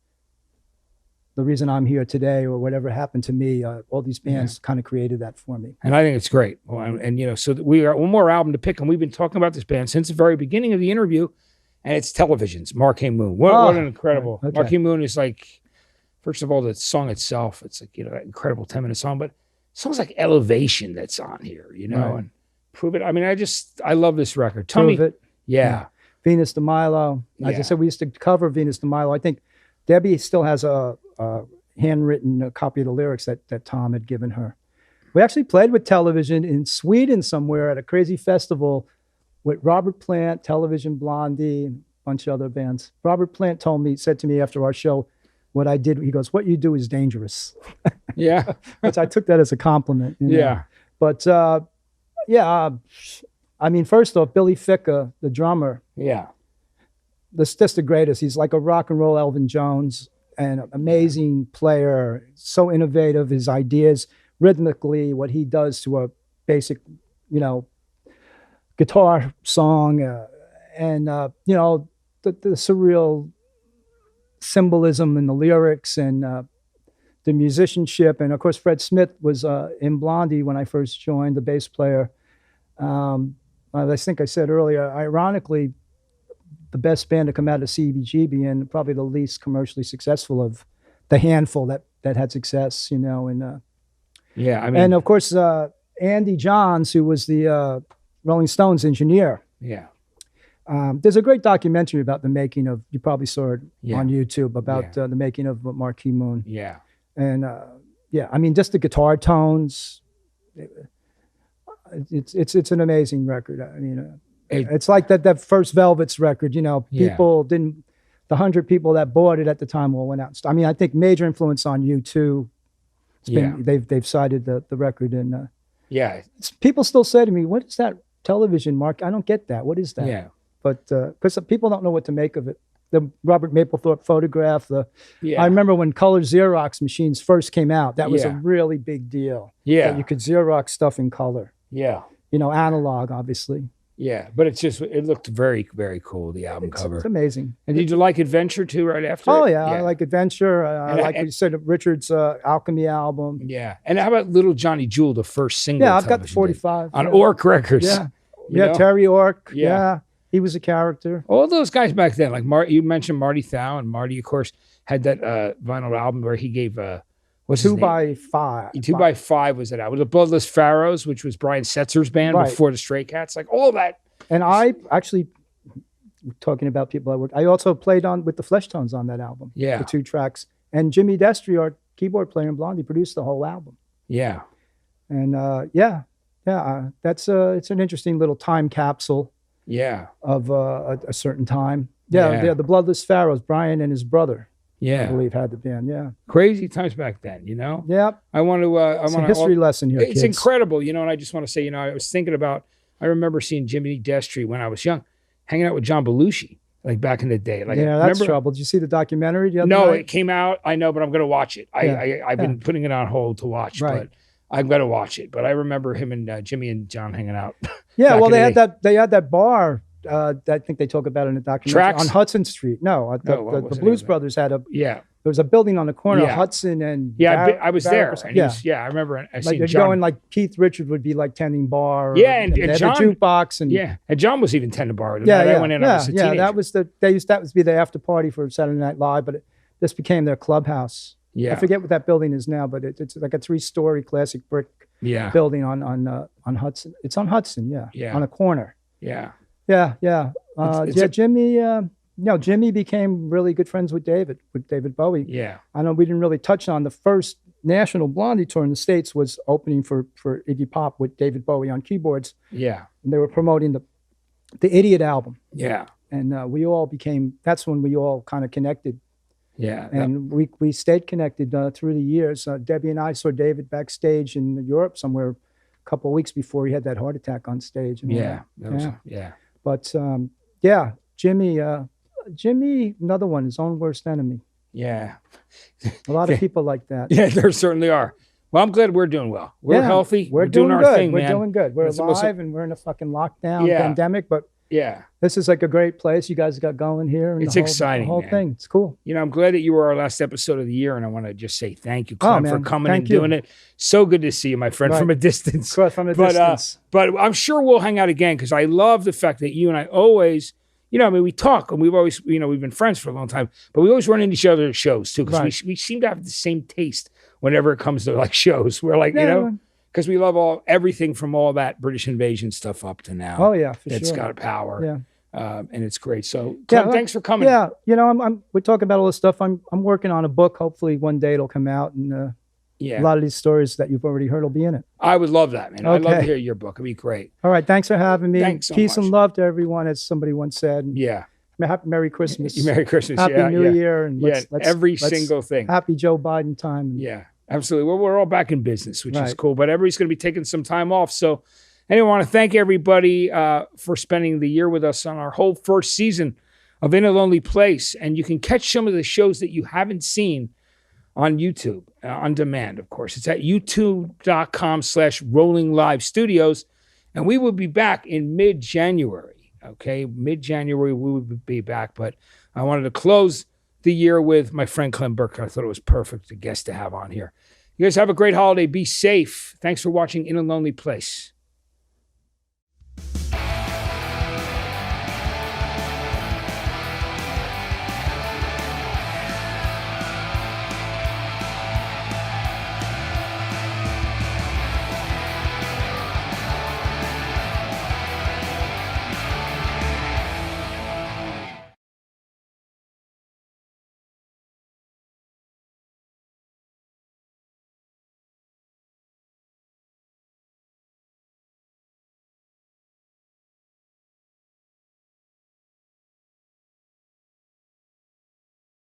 the reason I'm here today or whatever happened to me. All these bands kind of created that for me. And I think it's great. And, so we got one more album to pick, and we've been talking about this band since the very beginning of the interview, and it's Television's Marquee Moon. What an incredible. Okay. Marquee Moon is first of all, the song itself, it's that incredible 10-minute song, but songs like Elevation that's on here, and Prove It. I mean, I love this record. Tell Prove me. It. Yeah. Venus de Milo. As I said, we used to cover Venus de Milo. I think Debbie still has a handwritten copy of the lyrics that Tom had given her. We actually played with Television in Sweden somewhere at a crazy festival with Robert Plant, Television, Blondie, and a bunch of other bands. Robert Plant said to me after our show, what I did, he goes, "What you do is dangerous." Yeah. Which I took that as a compliment. Yeah. But I mean, first off, Billy Ficca, the drummer. Yeah. That's just the greatest. He's like a rock and roll Elvin Jones, and an amazing player. So innovative, his ideas, rhythmically, what he does to a basic, guitar song, and the surreal symbolism in the lyrics and the musicianship. And of course, Fred Smith was in Blondie when I first joined, the bass player. I think I said earlier, ironically, the best band to come out of CBGB and probably the least commercially successful of the handful that had success, and and of course Andy Johns, who was the Rolling Stones engineer. Yeah. There's a great documentary about the making of, you probably saw it on YouTube, about the making of Marquee Moon. Yeah. And I mean, just the guitar tones. It's an amazing record. I mean, it's like that first Velvets record. People didn't. The 100 people that bought it at the time all went out. I mean, I think major influence on U2. They've cited the record, and people still say to me, "What is that television, Mark. I don't get that. What is that? Yeah. But because people don't know what to make of it. The Robert Mapplethorpe photograph. Yeah. I remember when color Xerox machines first came out. That was a Yeah. really big deal. Yeah. That you could Xerox stuff in color. Yeah. Analog, obviously. Yeah. But it looked very, very cool, the album cover. It's amazing. And did you like Adventure too right after? Oh it? yeah, I like Adventure. I And- like what you said, Richard's Alchemy album. Yeah. And how about Little Johnny Jewel, the first single? Yeah, I've got the television did? 45 on Orc Records. Yeah, You yeah, know? Terry Ork. Yeah. Yeah, he was a character. All those guys back then, like you mentioned Marty Thau, and Marty, of course, had that vinyl album where he gave what's his name? 2x5. 2x5 was that album. The Bloodless Pharaohs, which was Brian Setzer's band Right. before the Stray Cats, like all that. And I actually, talking about people I worked, I also played on with the Fleshtones on that album. Yeah. The 2 tracks. And Jimmy Destry, our keyboard player in Blondie, produced the whole album. Yeah. And that's it's an interesting little time capsule Yeah. of a certain time. Yeah, the Bloodless Pharaohs, Brian and his brother, I Yeah. believe, had the band. Yeah. Crazy times back then, you know? Yeah. I want to, It's a history lesson here, It's kids. incredible, you know, and I just want to say, you know, I was thinking about, I remember seeing Jimmy Destry when I was young, hanging out with John Belushi, like back in the day. Like, Yeah, that's remember, trouble. Did you see the documentary the other No, night? it came out. I know, but I'm going to watch it. I've been putting it on hold to watch, Right. but I'm going to watch it. But I remember him and Jimmy and John hanging out. Yeah, back well, in they the had day. they had that bar that I think they talk about in the documentary Tracks? on Hudson Street. No, what the was it? Blues Brothers had Yeah, there was a building on the corner of Yeah. Hudson and I was there. Barracks. And Yeah, I remember. I like seen they'd John. go in, like Keith Richard would be like tending bar. Yeah, and they had John- a jukebox and Yeah, and John was even tending bar. yeah, I yeah, went in. yeah, I was a teenager. that was that was be the after party for Saturday Night Live, but this became their clubhouse. Yeah, I forget what that building is now, but it's like a 3-story classic brick Yeah, building on Hudson. It's on Hudson, Yeah. on a corner. yeah, Yeah. It's Jimmy. Jimmy became really good friends with David Bowie. yeah, I know we didn't really touch on the first national Blondie tour in the States was opening for Iggy Pop with David Bowie on keyboards, yeah, and they were promoting the Idiot album, yeah, and that's when we all kind of connected, yeah. and we stayed connected through the years. Debbie and I saw David backstage in Europe somewhere a couple of weeks before he had that heart attack on stage. And all Yeah, that. that was, Yeah. yeah, But Jimmy, another one, his own worst enemy. yeah. A lot of people like that. Yeah, there certainly are. Well, I'm glad we're doing well. We're Yeah, healthy. We're doing doing our good. thing, We're man. doing good. We're That's the most- alive and we're in a fucking lockdown Yeah. pandemic, but Yeah. this is like a great place you guys got going here. And It's the whole, exciting, The whole man. thing. It's cool. You know, I'm glad that you were our last episode of the year, and I want to just say thank you, Clem, for man. coming Thank and you. doing it. So good to see you, my friend, Right. from a distance. From a distance. But I'm sure we'll hang out again because I love the fact that you and I always, you know, I mean, we talk and we've always, you know, we've been friends for a long time, but we always run into each other at shows too because Right. we seem to have the same taste whenever it comes to like shows. We're like, you Yeah. know, because we love everything from all that British invasion stuff up to now. Oh yeah, for It's sure. got power. Yeah. And it's great. So, Clem, Yeah, thanks for coming. Yeah, we're talking about all this stuff. I'm working on a book. Hopefully one day it'll come out, and Yeah. a lot of these stories that you've already heard will be in it. I would love that, man. I'd love to Okay. hear your book. It'd be great. All right, thanks for having me. Thanks so Peace much. and love to everyone, as somebody once said. And Yeah. Merry Christmas. Merry Christmas. Happy yeah, New yeah. Year, and let's Every single thing. happy Joe Biden time. Yeah, absolutely. Well, we're all back in business, which is Right. cool, but everybody's going to be taking some time off. So anyway, I want to thank everybody for spending the year with us on our whole first season of In a Lonely Place. And you can catch some of the shows that you haven't seen on YouTube, on demand, of course. It's at youtube.com/Rolling Live Studios. And we will be back in mid-January. Okay, mid-January we will be back. But I wanted to close the year with my friend Clem Burke. I thought it was perfect a guest to have on here. You guys have a great holiday. Be safe. Thanks for watching In a Lonely Place.